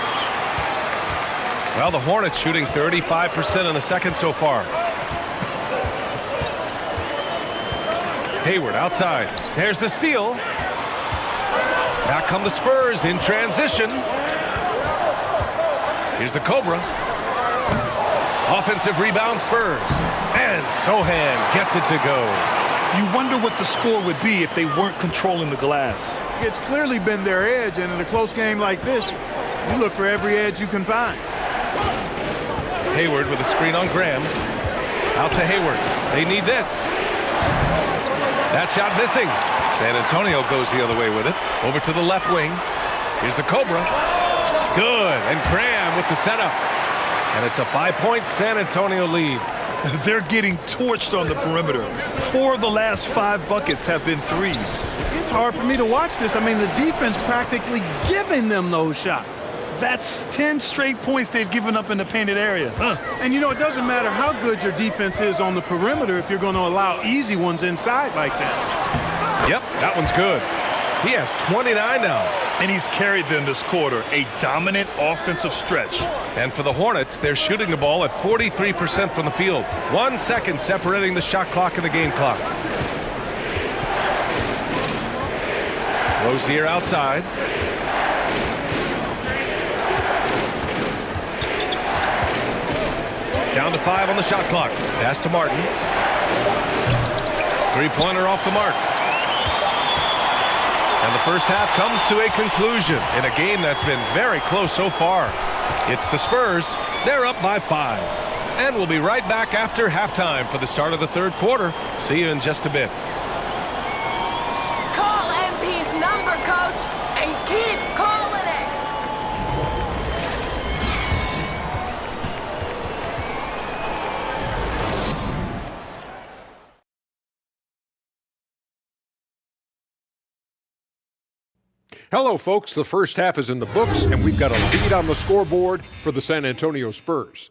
Well, the Hornets shooting 35% in the second so far. Hayward outside. There's the steal. Back come the Spurs in transition. Here's the Cobra. Offensive rebound Spurs. And Sohan gets it to go. You wonder what the score would be if they weren't controlling the glass. It's clearly been their edge, and in a close game like this, you look for every edge you can find. Hayward with a screen on Graham. Out to Hayward. They need this. That shot missing. San Antonio goes the other way with it. Over to the left wing. Here's the Cobra. Good. And Graham with the setup. And it's a 5-point San Antonio lead. They're getting torched on the perimeter. 4 of the last 5 buckets have been threes. It's hard for me to watch this. I mean, the defense practically giving them those shots. That's 10 straight points they've given up in the painted area. And you know, it doesn't matter how good your defense is on the perimeter if you're going to allow easy ones inside like that. Yep, that one's good. He has 29 now. And he's carried them this quarter, a dominant offensive stretch. And for the Hornets, they're shooting the ball at 43% from the field. 1 second separating the shot clock and the game clock. Rozier outside. Down to 5 on the shot clock. Pass to Martin. Three-pointer off the mark. And the first half comes to a conclusion in a game that's been very close so far. It's the Spurs. They're up by 5. And we'll be right back after halftime for the start of the third quarter. See you in just a bit. Call MP's number, coach, and keep calling it. Hello, folks. The first half is in the books, and we've got a lead on the scoreboard for the San Antonio Spurs.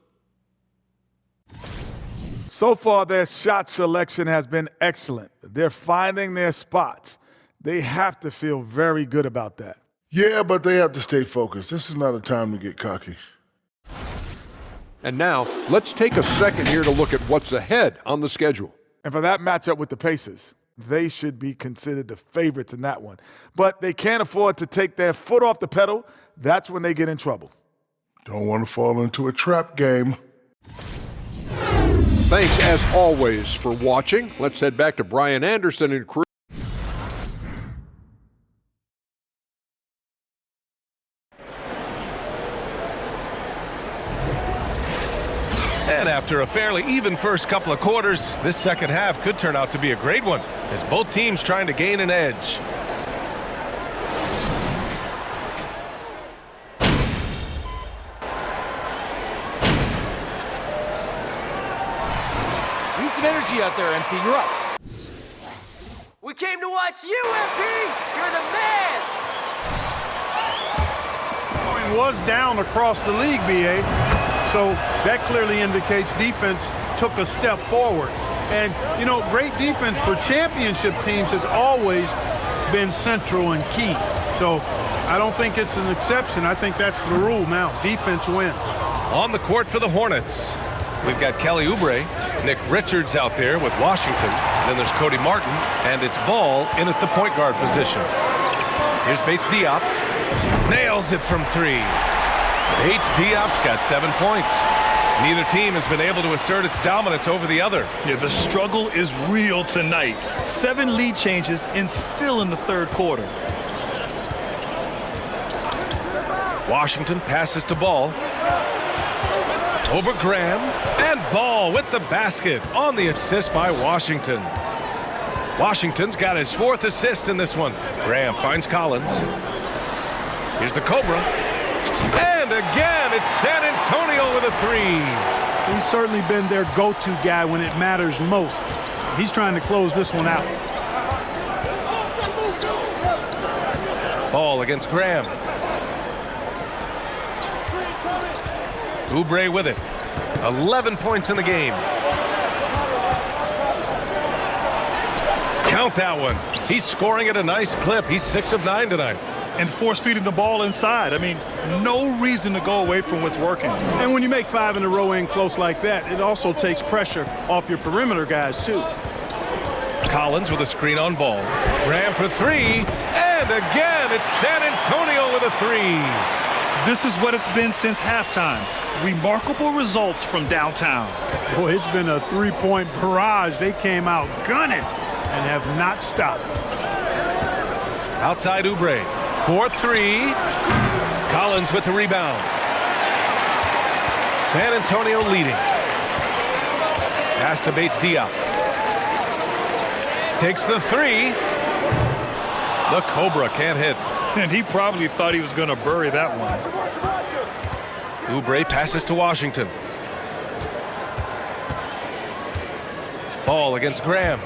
So far, their shot selection has been excellent. They're finding their spots. They have to feel very good about that. Yeah, but they have to stay focused. This is not a time to get cocky. And now, let's take a second here to look at what's ahead on the schedule. And for that matchup with the Pacers, they should be considered the favorites in that one. But they can't afford to take their foot off the pedal. That's when they get in trouble. Don't want to fall into a trap game. Thanks, as always, for watching. Let's head back to Brian Anderson and crew. And after a fairly even first couple of quarters, this second half could turn out to be a great one, as both teams trying to gain an edge. Need some energy out there, MP. You're up. We came to watch you, MP. You're the man. Scoring was down across the league, BA. So that clearly indicates defense took a step forward. And, you know, great defense for championship teams has always been central and key. So I don't think it's an exception. I think that's the rule now. Defense wins. On the court for the Hornets, we've got Kelly Oubre, Nick Richards out there with Washington. Then there's Cody Martin, and it's Ball in at the point guard position. Here's Bates Diop. Nails it from 3. Bates Diop's got 7 points. Neither team has been able to assert its dominance over the other. Yeah, the struggle is real tonight. 7 lead changes and still in the third quarter. Washington passes to Ball. Over Graham, and Ball with the basket on the assist by Washington. Washington's got his 4th assist in this one. Graham finds Collins. Here's the Cobra. And again, it's San Antonio with a 3. He's certainly been their go-to guy when it matters most. He's trying to close this one out. Ball against Graham. Oubre with it. 11 points in the game. Count that one. He's scoring at a nice clip. He's 6 of 9 tonight. And force-feeding the ball inside. I mean, no reason to go away from what's working. And when you make 5 in a row in close like that, it also takes pressure off your perimeter guys, too. Collins with a screen on Ball. Graham for 3. And again, it's San Antonio with a 3. This is what it's been since halftime. Remarkable results from downtown. Boy, it's been a three-point barrage. They came out gunning and have not stopped. Outside Oubre. 4-3. Collins with the rebound. San Antonio leading. Pass to Bates Diop. Takes the three. The Cobra can't hit. And he probably thought he was going to bury that one. Oubre passes to Washington. Ball against Graham.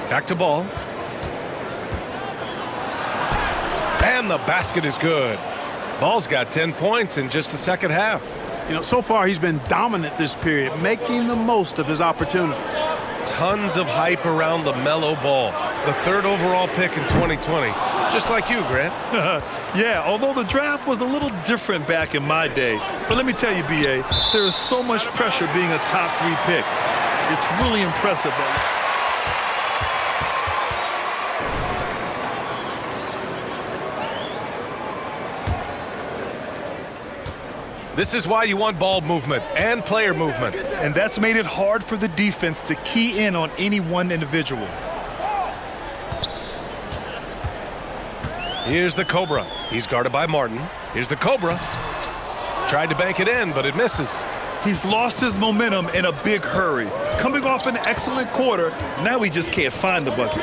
Back to Ball. And the basket is good. Ball's got 10 points in just the second half. You know, so far he's been dominant this period, making the most of his opportunities. Tons of hype around the Melo Ball, the 3rd overall pick in 2020. Just like you, Grant. Yeah, although the draft was a little different back in my day. But let me tell you, B.A., there is so much pressure being a top 3 pick. It's really impressive. This is why you want ball movement and player movement. And that's made it hard for the defense to key in on any one individual. Here's the Cobra. He's guarded by Martin. Here's the Cobra. Tried to bank it in, but it misses. He's lost his momentum in a big hurry. Coming off an excellent quarter, now he just can't find the bucket.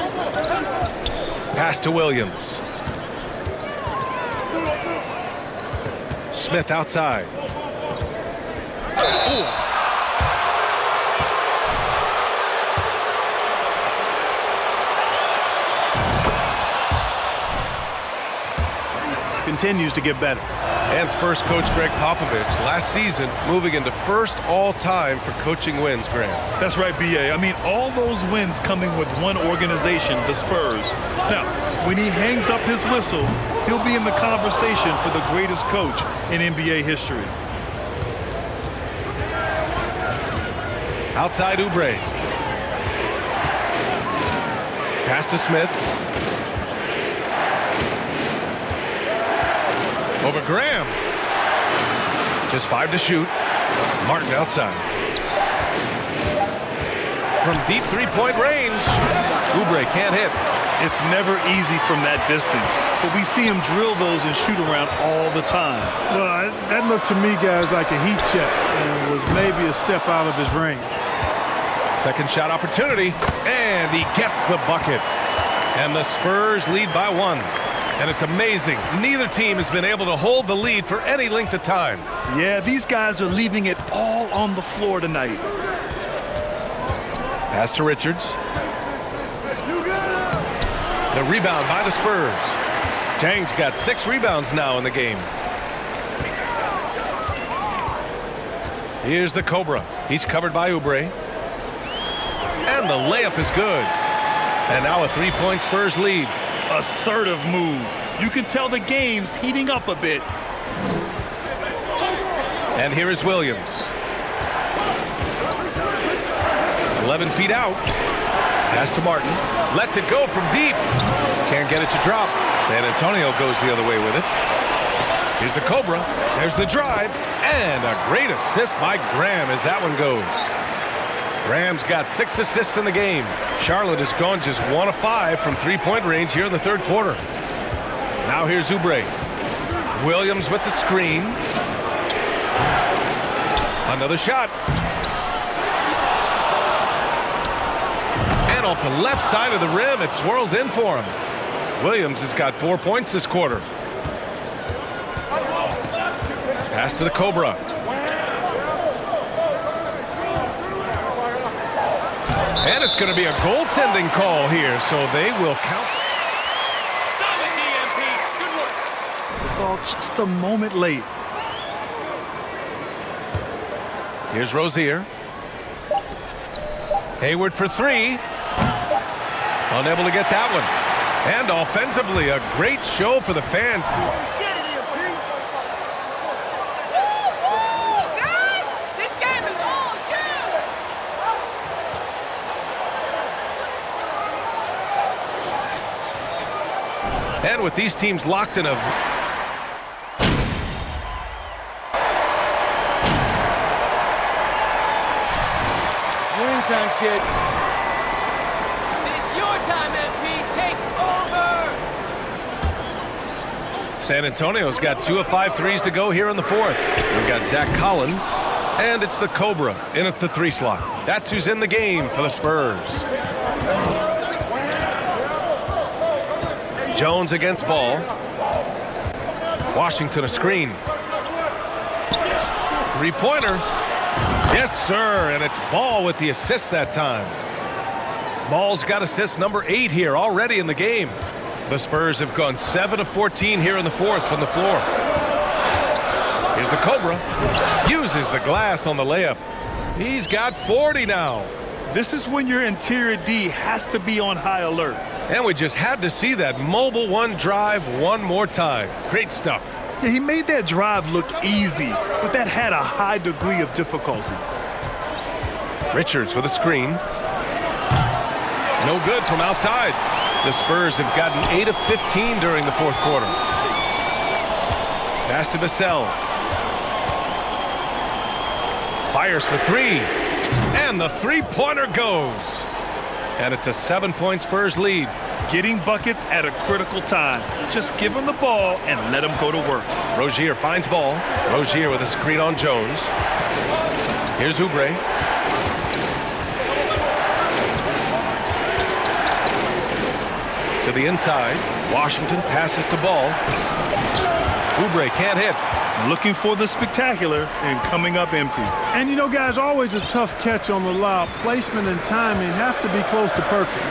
Pass to Williams. Smith outside. Ooh. Continues to get better. And Spurs coach Greg Popovich last season moving into first all-time for coaching wins, Grant. That's right, B.A. I mean, all those wins coming with one organization, the Spurs. Now, when he hangs up his whistle, he'll be in the conversation for the greatest coach in NBA history. Outside Oubre. Pass to Smith. Over Graham. Just 5 to shoot. Martin outside. From deep three-point range, Oubre can't hit. It's never easy from that distance, but we see him drill those and shoot around all the time. Well, that looked to me, guys, like a heat check and was maybe a step out of his range. Second shot opportunity, and he gets the bucket. And the Spurs lead by 1. And it's amazing. Neither team has been able to hold the lead for any length of time. Yeah, these guys are leaving it all on the floor tonight. Pass to Richards. The rebound by the Spurs. Jang's got 6 rebounds now in the game. Here's the Cobra. He's covered by Oubre. And the layup is good. And now a 3-point Spurs lead. Assertive move. You can tell the game's heating up a bit. And here is Williams. 11 feet out. Pass to Martin. Lets it go from deep. Can't get it to drop. San Antonio goes the other way with it. Here's the Cobra. There's the drive. And a great assist by Graham as that one goes. Graham's got 6 assists in the game. Charlotte has gone just 1 of 5 from 3-point range here in the 3rd quarter. Now here's Oubre. Williams with the screen. Another shot. And off the left side of the rim, it swirls in for him. Williams has got 4 points this quarter. Pass to the Cobra. And it's going to be a goaltending call here, so they will count. Ball just a moment late. Here's Rozier. Hayward for 3. Unable to get that one. And offensively, a great show for the fans. And with these teams locked in a... Swing time, kids. It's your time, MP. Take over. San Antonio's got 2 of 5 threes to go here in the fourth. We've got Zach Collins, and it's the Cobra in at the 3 slot. That's who's in the game for the Spurs. Jones against Ball. Washington a screen. 3-pointer. Yes, sir, and it's Ball with the assist that time. Ball's got assist number 8 here already in the game. The Spurs have gone 7 of 14 here in the fourth from the floor. Here's the Cobra. Uses the glass on the layup. He's got 40 now. This is when your interior D has to be on high alert. And we just had to see that mobile 1 drive one more time. Great stuff. Yeah, he made that drive look easy, but that had a high degree of difficulty. Richards with a screen. No good from outside. The Spurs have gotten 8 of 15 during the fourth quarter. Pass to Vassell. Fires for 3. And the 3-pointer goes. And it's a 7-point Spurs lead. Getting buckets at a critical time. Just give him the ball and let him go to work. Rozier finds Ball. Rozier with a screen on Jones. Here's Oubre. To the inside. Washington passes to Ball. Oubre can't hit. Looking for the spectacular and coming up empty. And you know, guys, always a tough catch on the lob. Placement and timing have to be close to perfect.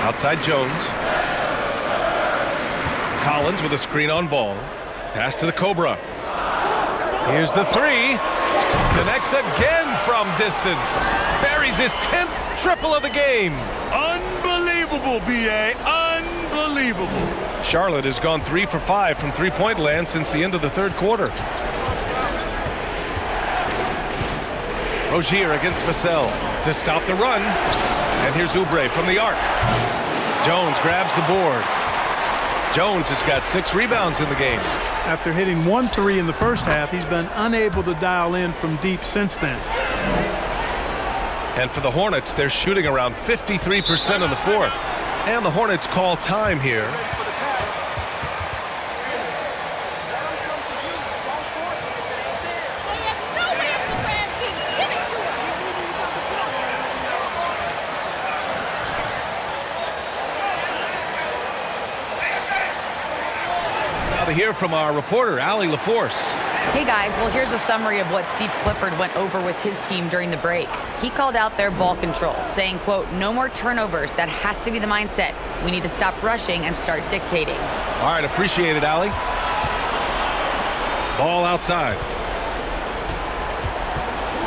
Outside Jones. Collins with a screen on Ball. Pass to the Cobra. Here's the 3. Connects again from distance. Buries his 10th triple of the game. Unbelievable, B.A. Unbelievable. Charlotte has gone 3 for 5 from three-point land since the end of the third quarter. Rozier against Vassell to stop the run. And here's Oubre from the arc. Jones grabs the board. Jones has got 6 rebounds in the game. After hitting 1 3 in the first half, he's been unable to dial in from deep since then. And for the Hornets, they're shooting around 53% in the fourth. And the Hornets call time here. To hear from our reporter, Allie LaForce. Hey guys, well here's a summary of what Steve Clifford went over with his team during the break. He called out their ball control, saying, quote, no more turnovers. That has to be the mindset. We need to stop rushing and start dictating. All right, appreciate it, Allie. Ball outside.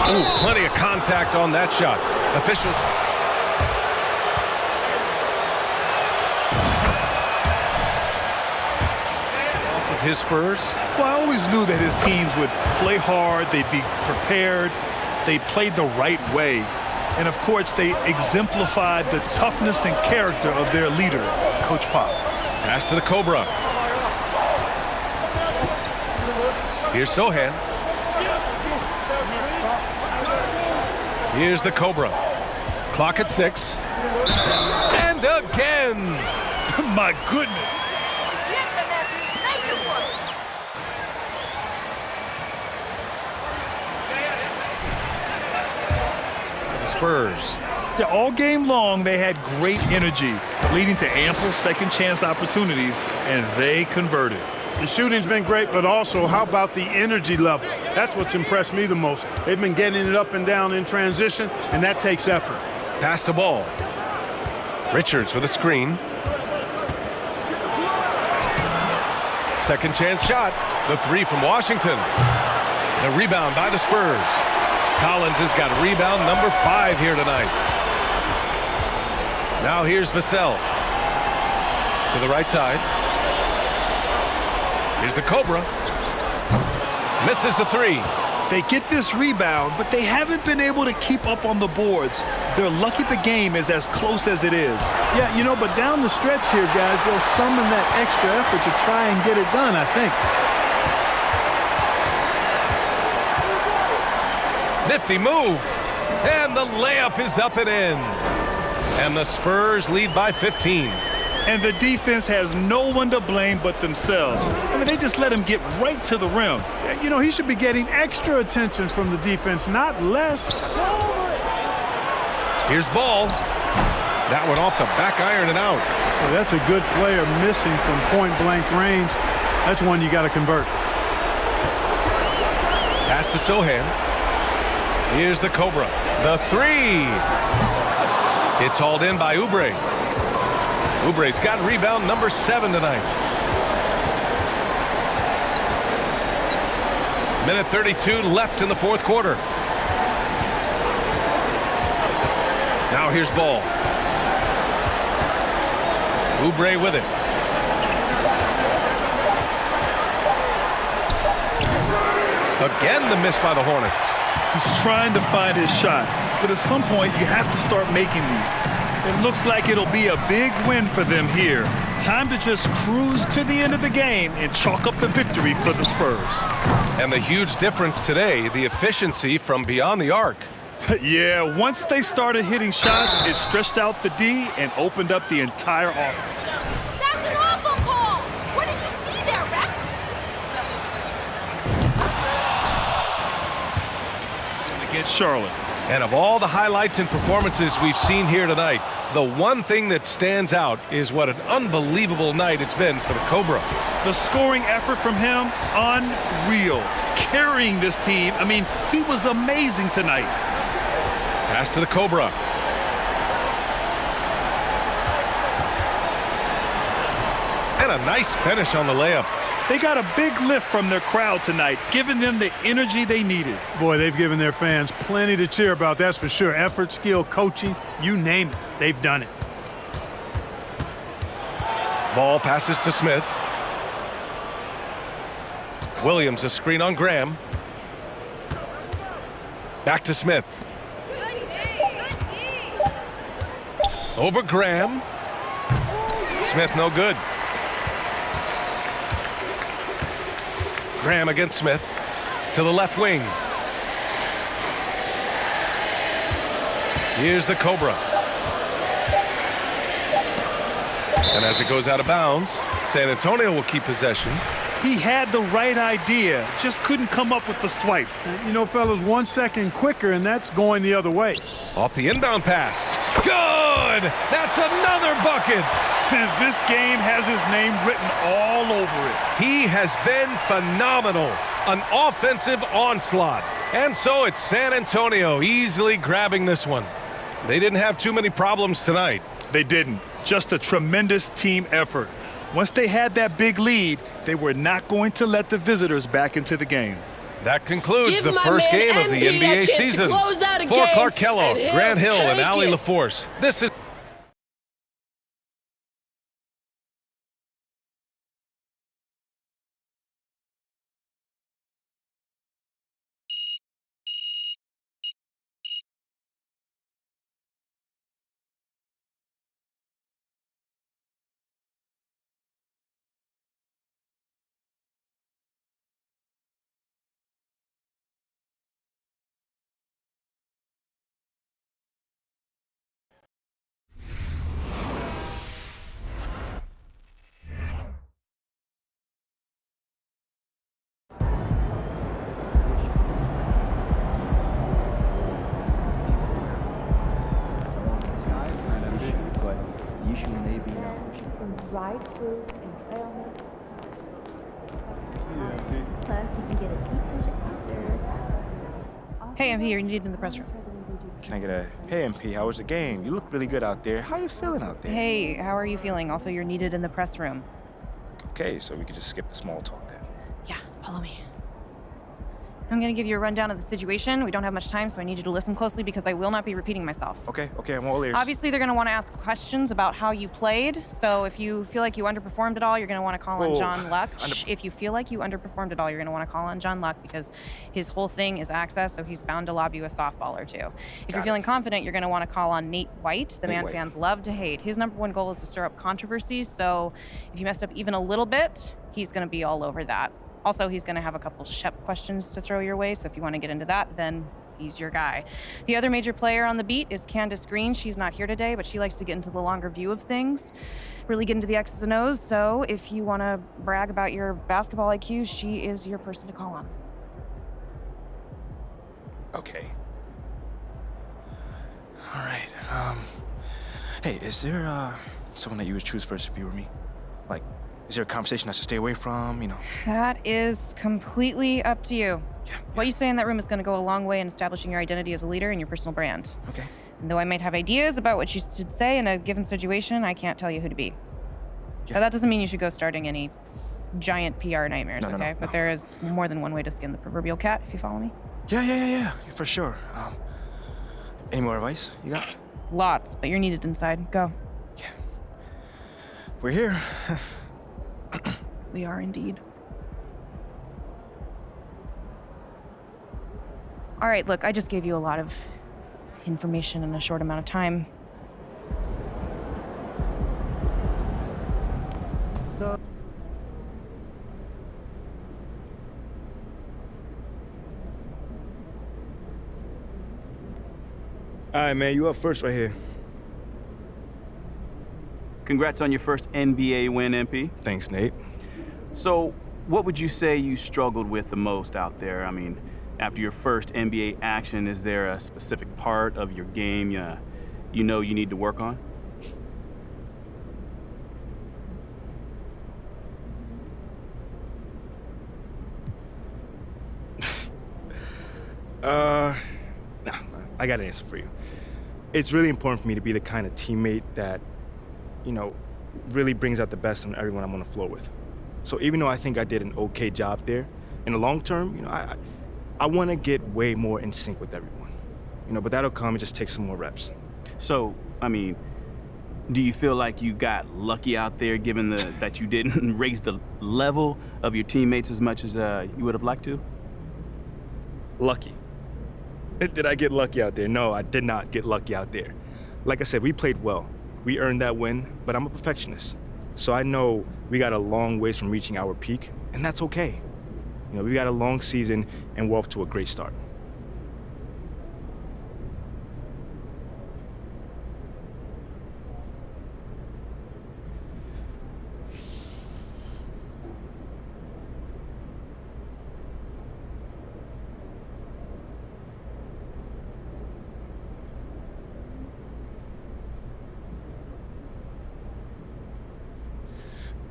Ooh, plenty of contact on that shot. Officials. His Spurs? Well, I always knew that his teams would play hard, they'd be prepared, they played the right way. And of course, they exemplified the toughness and character of their leader, Coach Pop. Pass to the Cobra. Here's Sohan. Here's the Cobra. Clock at 6. And again! My goodness! Spurs. Yeah, all game long, they had great energy, leading to ample second chance opportunities, and they converted. The shooting's been great, but also, how about the energy level? That's what's impressed me the most. They've been getting it up and down in transition, and that takes effort. Pass to Ball. Richards with a screen. Second chance shot. The 3 from Washington. The rebound by the Spurs. Collins has got rebound number 5 here tonight. Now here's Vassell. To the right side. Here's the Cobra. Misses the 3. They get this rebound, but they haven't been able to keep up on the boards. They're lucky the game is as close as it is. Yeah, you know, but down the stretch here, guys, they'll summon that extra effort to try and get it done, I think. Nifty move. And the layup is up and in. And the Spurs lead by 15. And the defense has no one to blame but themselves. I mean, they just let him get right to the rim. You know, he should be getting extra attention from the defense, not less. Here's Ball. That one off the back iron and out. Well, that's a good player missing from point-blank range. That's one you got to convert. Pass to Sohan. Here's the Cobra. The three. It's hauled in by Oubre. Oubre's got rebound number 7 tonight. Minute 32 left in the fourth quarter. Now here's Ball. Oubre with it. Again, the miss by the Hornets. He's trying to find his shot, but at some point you have to start making these. It looks like it'll be a big win for them here. Time to just cruise to the end of the game and chalk up the victory for the Spurs. And the huge difference today, the efficiency from beyond the arc. Yeah, once they started hitting shots, it stretched out the D and opened up the entire offense. That's an awful call! What did you see there, Rex? Against Charlotte. And of all the highlights and performances we've seen here tonight, the one thing that stands out is what an unbelievable night it's been for the Cobra. The scoring effort from him, unreal. Carrying this team, I mean, he was amazing tonight. Pass to the Cobra. And a nice finish on the layup. They got a big lift from their crowd tonight, giving them the energy they needed. Boy, they've given their fans plenty to cheer about, that's for sure. Effort, skill, coaching, you name it, they've done it. Ball passes to Smith. Williams a screen on Graham. Back to Smith. Over Graham. Smith no good. Graham against Smith to the left wing. Here's the Cobra. And as it goes out of bounds, San Antonio will keep possession. He had the right idea, just couldn't come up with the swipe. You know, fellas, 1 second quicker, and that's going the other way. Off the inbound pass. Good! That's another bucket! This game has his name written all over it. He has been phenomenal. An offensive onslaught. And so it's San Antonio easily grabbing this one. They didn't have too many problems tonight. They didn't. Just a tremendous team effort. Once they had that big lead, they were not going to let the visitors back into the game. That concludes Give the my first man game of the MP a NBA chance to season. close out a For game, Clark Kellogg, and he'll Grant Hill, and take Allie it. LaForce, this is dried fruit and trail mix. Plus, you can get a deep dish after. Hey, I'm here. You're needed in the press room. Can I get a, hey, MP, how was the game? You look really good out there. How you feeling out there? Hey, how are you feeling? Also, you're needed in the press room. Okay, so we could just skip the small talk then. Yeah, follow me. I'm going to give you a rundown of the situation. We don't have much time, so I need you to listen closely because I will not be repeating myself. Okay, I'm all ears. Obviously, they're going to want to ask questions about how you played. So if you feel like you underperformed at all, you're going to want to call on John Luck. If you feel like you underperformed at all, you're going to want to call on John Luck because his whole thing is access, so he's bound to lob you a softball or two. If you're feeling confident, you're going to want to call on Nate White, the man fans love to hate. His number one goal is to stir up controversies, so if you messed up even a little bit, he's going to be all over that. Also, he's going to have a couple Shep questions to throw your way, so if you want to get into that, then he's your guy. The other major player on the beat is Candace Green. She's not here today, but she likes to get into the longer view of things, really get into the X's and O's, so if you want to brag about your basketball IQ, she is your person to call on. Okay. All right. Hey, is there someone that you would choose first if you were me? Like, is there a conversation I should stay away from, you know? That is completely up to you. Yeah. What you say in that room is going to go a long way in establishing your identity as a leader and your personal brand. Okay. And though I might have ideas about what you should say in a given situation, I can't tell you who to be. Yeah. But that doesn't mean you should go starting any giant PR nightmares, No, okay? But there is more than one way to skin the proverbial cat, if you follow me. Yeah, for sure. Any more advice you got? Lots, but you're needed inside. Go. We're here. We are indeed. All right, look, I just gave you a lot of information in a short amount of time. All right, man, you up first right here. Congrats on your first NBA win, MP. Thanks, Nate. So, what would you say you struggled with the most out there? I mean, after your first NBA action, is there a specific part of your game you know you need to work on? I got an answer for you. It's really important for me to be the kind of teammate that, you know, really brings out the best in everyone I'm on the floor with. So even though I think I did an okay job there, in the long term, you know, I want to get way more in sync with everyone. You know, but that'll come, it just takes some more reps. So, I mean, do you feel like you got lucky out there given that you didn't raise the level of your teammates as much as you would have liked to? Lucky. Did I get lucky out there? No, I did not get lucky out there. Like I said, we played well. We earned that win, but I'm a perfectionist. So I know we got a long ways from reaching our peak, and that's okay. You know, we got a long season, and we're off to a great start.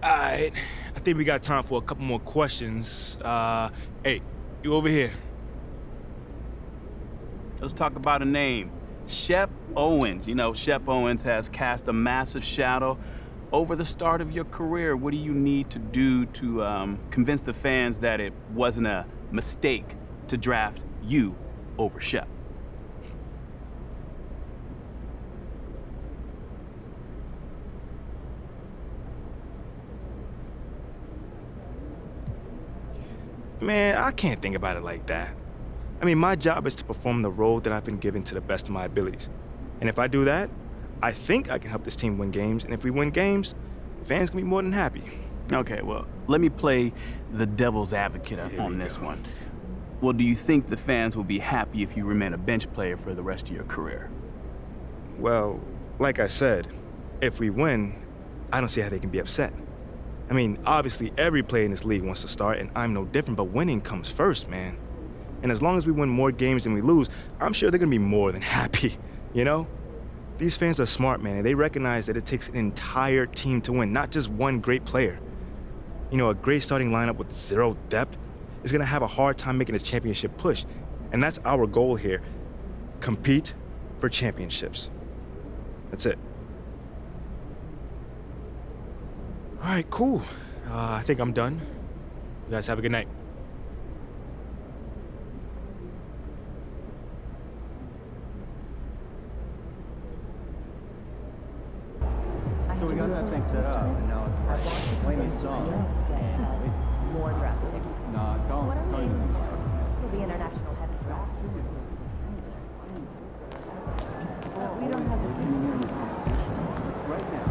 All right, I think we got time for a couple more questions. Hey, you over here. Let's talk about a name. Shep Owens. You know, Shep Owens has cast a massive shadow over the start of your career. What do you need to do to convince the fans that it wasn't a mistake to draft you over Shep? Man, I can't think about it like that. I mean, my job is to perform the role that I've been given to the best of my abilities. And if I do that, I think I can help this team win games. And if we win games, the fans can be more than happy. Okay, well, let me play the devil's advocate on this one. Well, do you think the fans will be happy if you remain a bench player for the rest of your career? Well, like I said, if we win, I don't see how they can be upset. I mean, obviously every player in this league wants to start, and I'm no different, but winning comes first, man. And as long as we win more games than we lose, I'm sure they're gonna be more than happy, you know? These fans are smart, man, and they recognize that it takes an entire team to win, not just one great player. You know, a great starting lineup with zero depth is gonna have a hard time making a championship push. And that's our goal here. Compete for championships. That's it. All right, cool. I think I'm done. You guys have a good night. set up, and now it's like flaming song. More draft picks. No, don't even start. Still the international heavy draft. We don't have the Right now.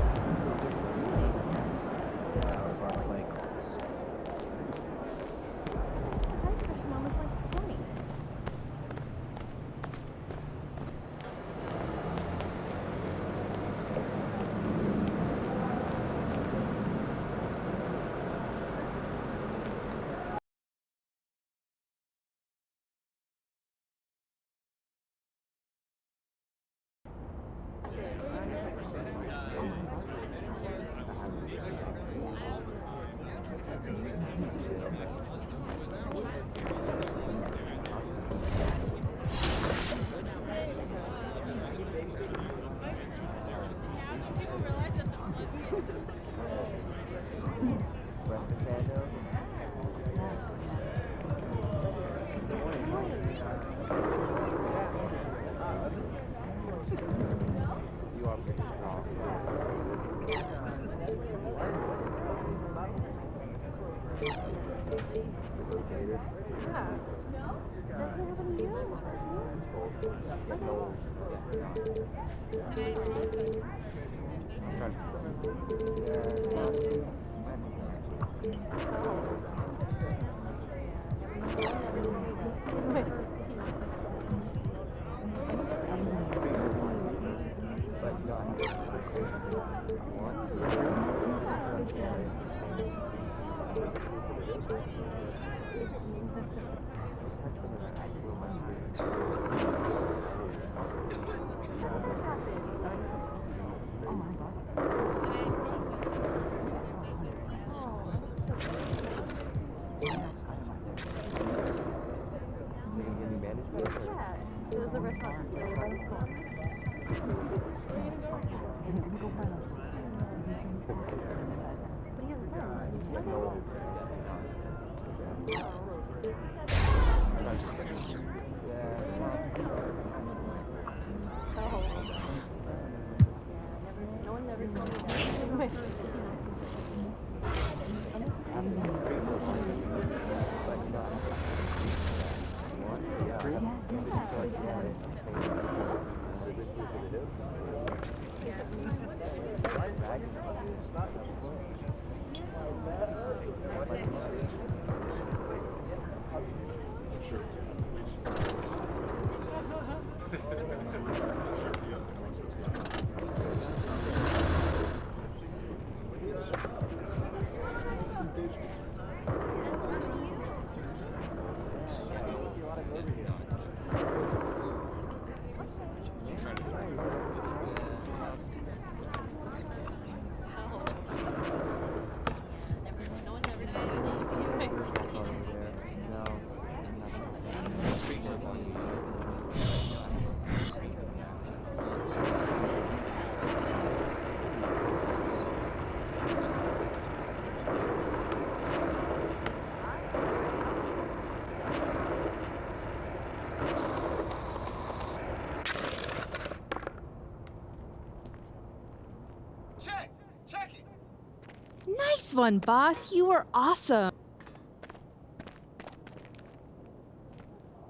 Nice one, boss. You were awesome.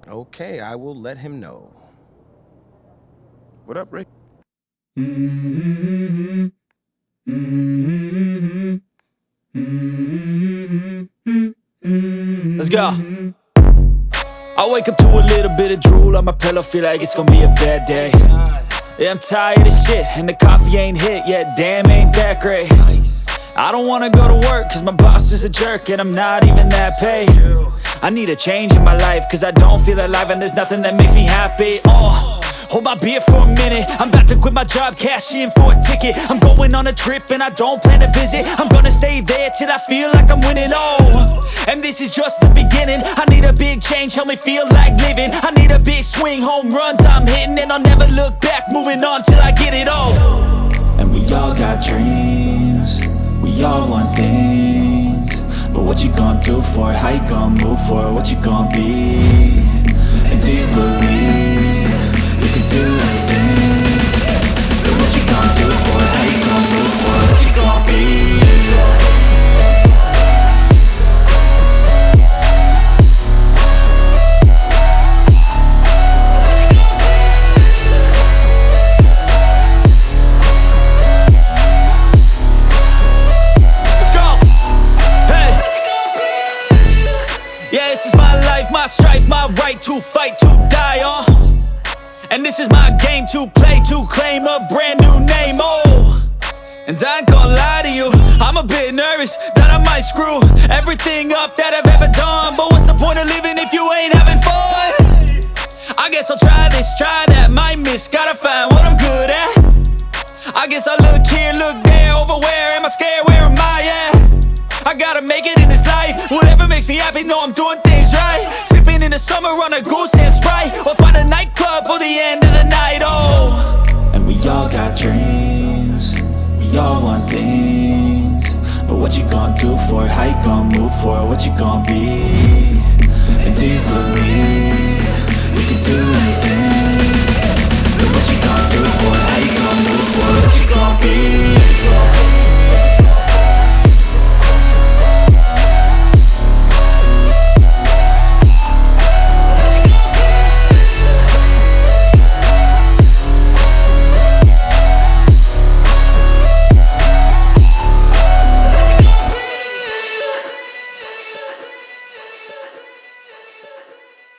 Okay, I will let him know. What up, Rick? Let's go. I wake up to a little bit of drool on my pillow, feel like it's gonna be a bad day. Yeah, I'm tired of shit, and the coffee ain't hit yet, damn, ain't that great. I don't wanna go to work, cause my boss is a jerk, and I'm not even that paid. I need a change in my life, cause I don't feel alive, and there's nothing that makes me happy. Hold my beer for a minute, I'm about to quit my job, cash in for a ticket. I'm going on a trip and I don't plan to visit. I'm gonna stay there till I feel like I'm winning, and this is just the beginning. I need a big change, help me feel like living. I need a big swing, home runs I'm hitting, and I'll never look back, moving on till I get it all. And we all got dreams, we all want things, but what you gonna do for it? How you gonna move for it? What you gonna be? And do you believe you can do anything? But what you gonna do for it? How you gonna move for it? What you gonna be? game to play to claim a brand new name. Oh, and I ain't gonna lie to you, I'm a bit nervous that I might screw everything up that I've ever done. But what's the point of living if you ain't having fun? I guess I'll try this, try that, might miss, gotta find what I'm good at. I guess I look here, look there, over where am I scared, where am I at? I gotta make it in this life, whatever makes me happy, know I'm doing things right. Sipping in the summer on a Goose and Sprite, or find a nightclub for the end of the night, oh. And we all got dreams, we all want things, but what you gonna do for it, how you gonna move for it, what you gonna be, and do you believe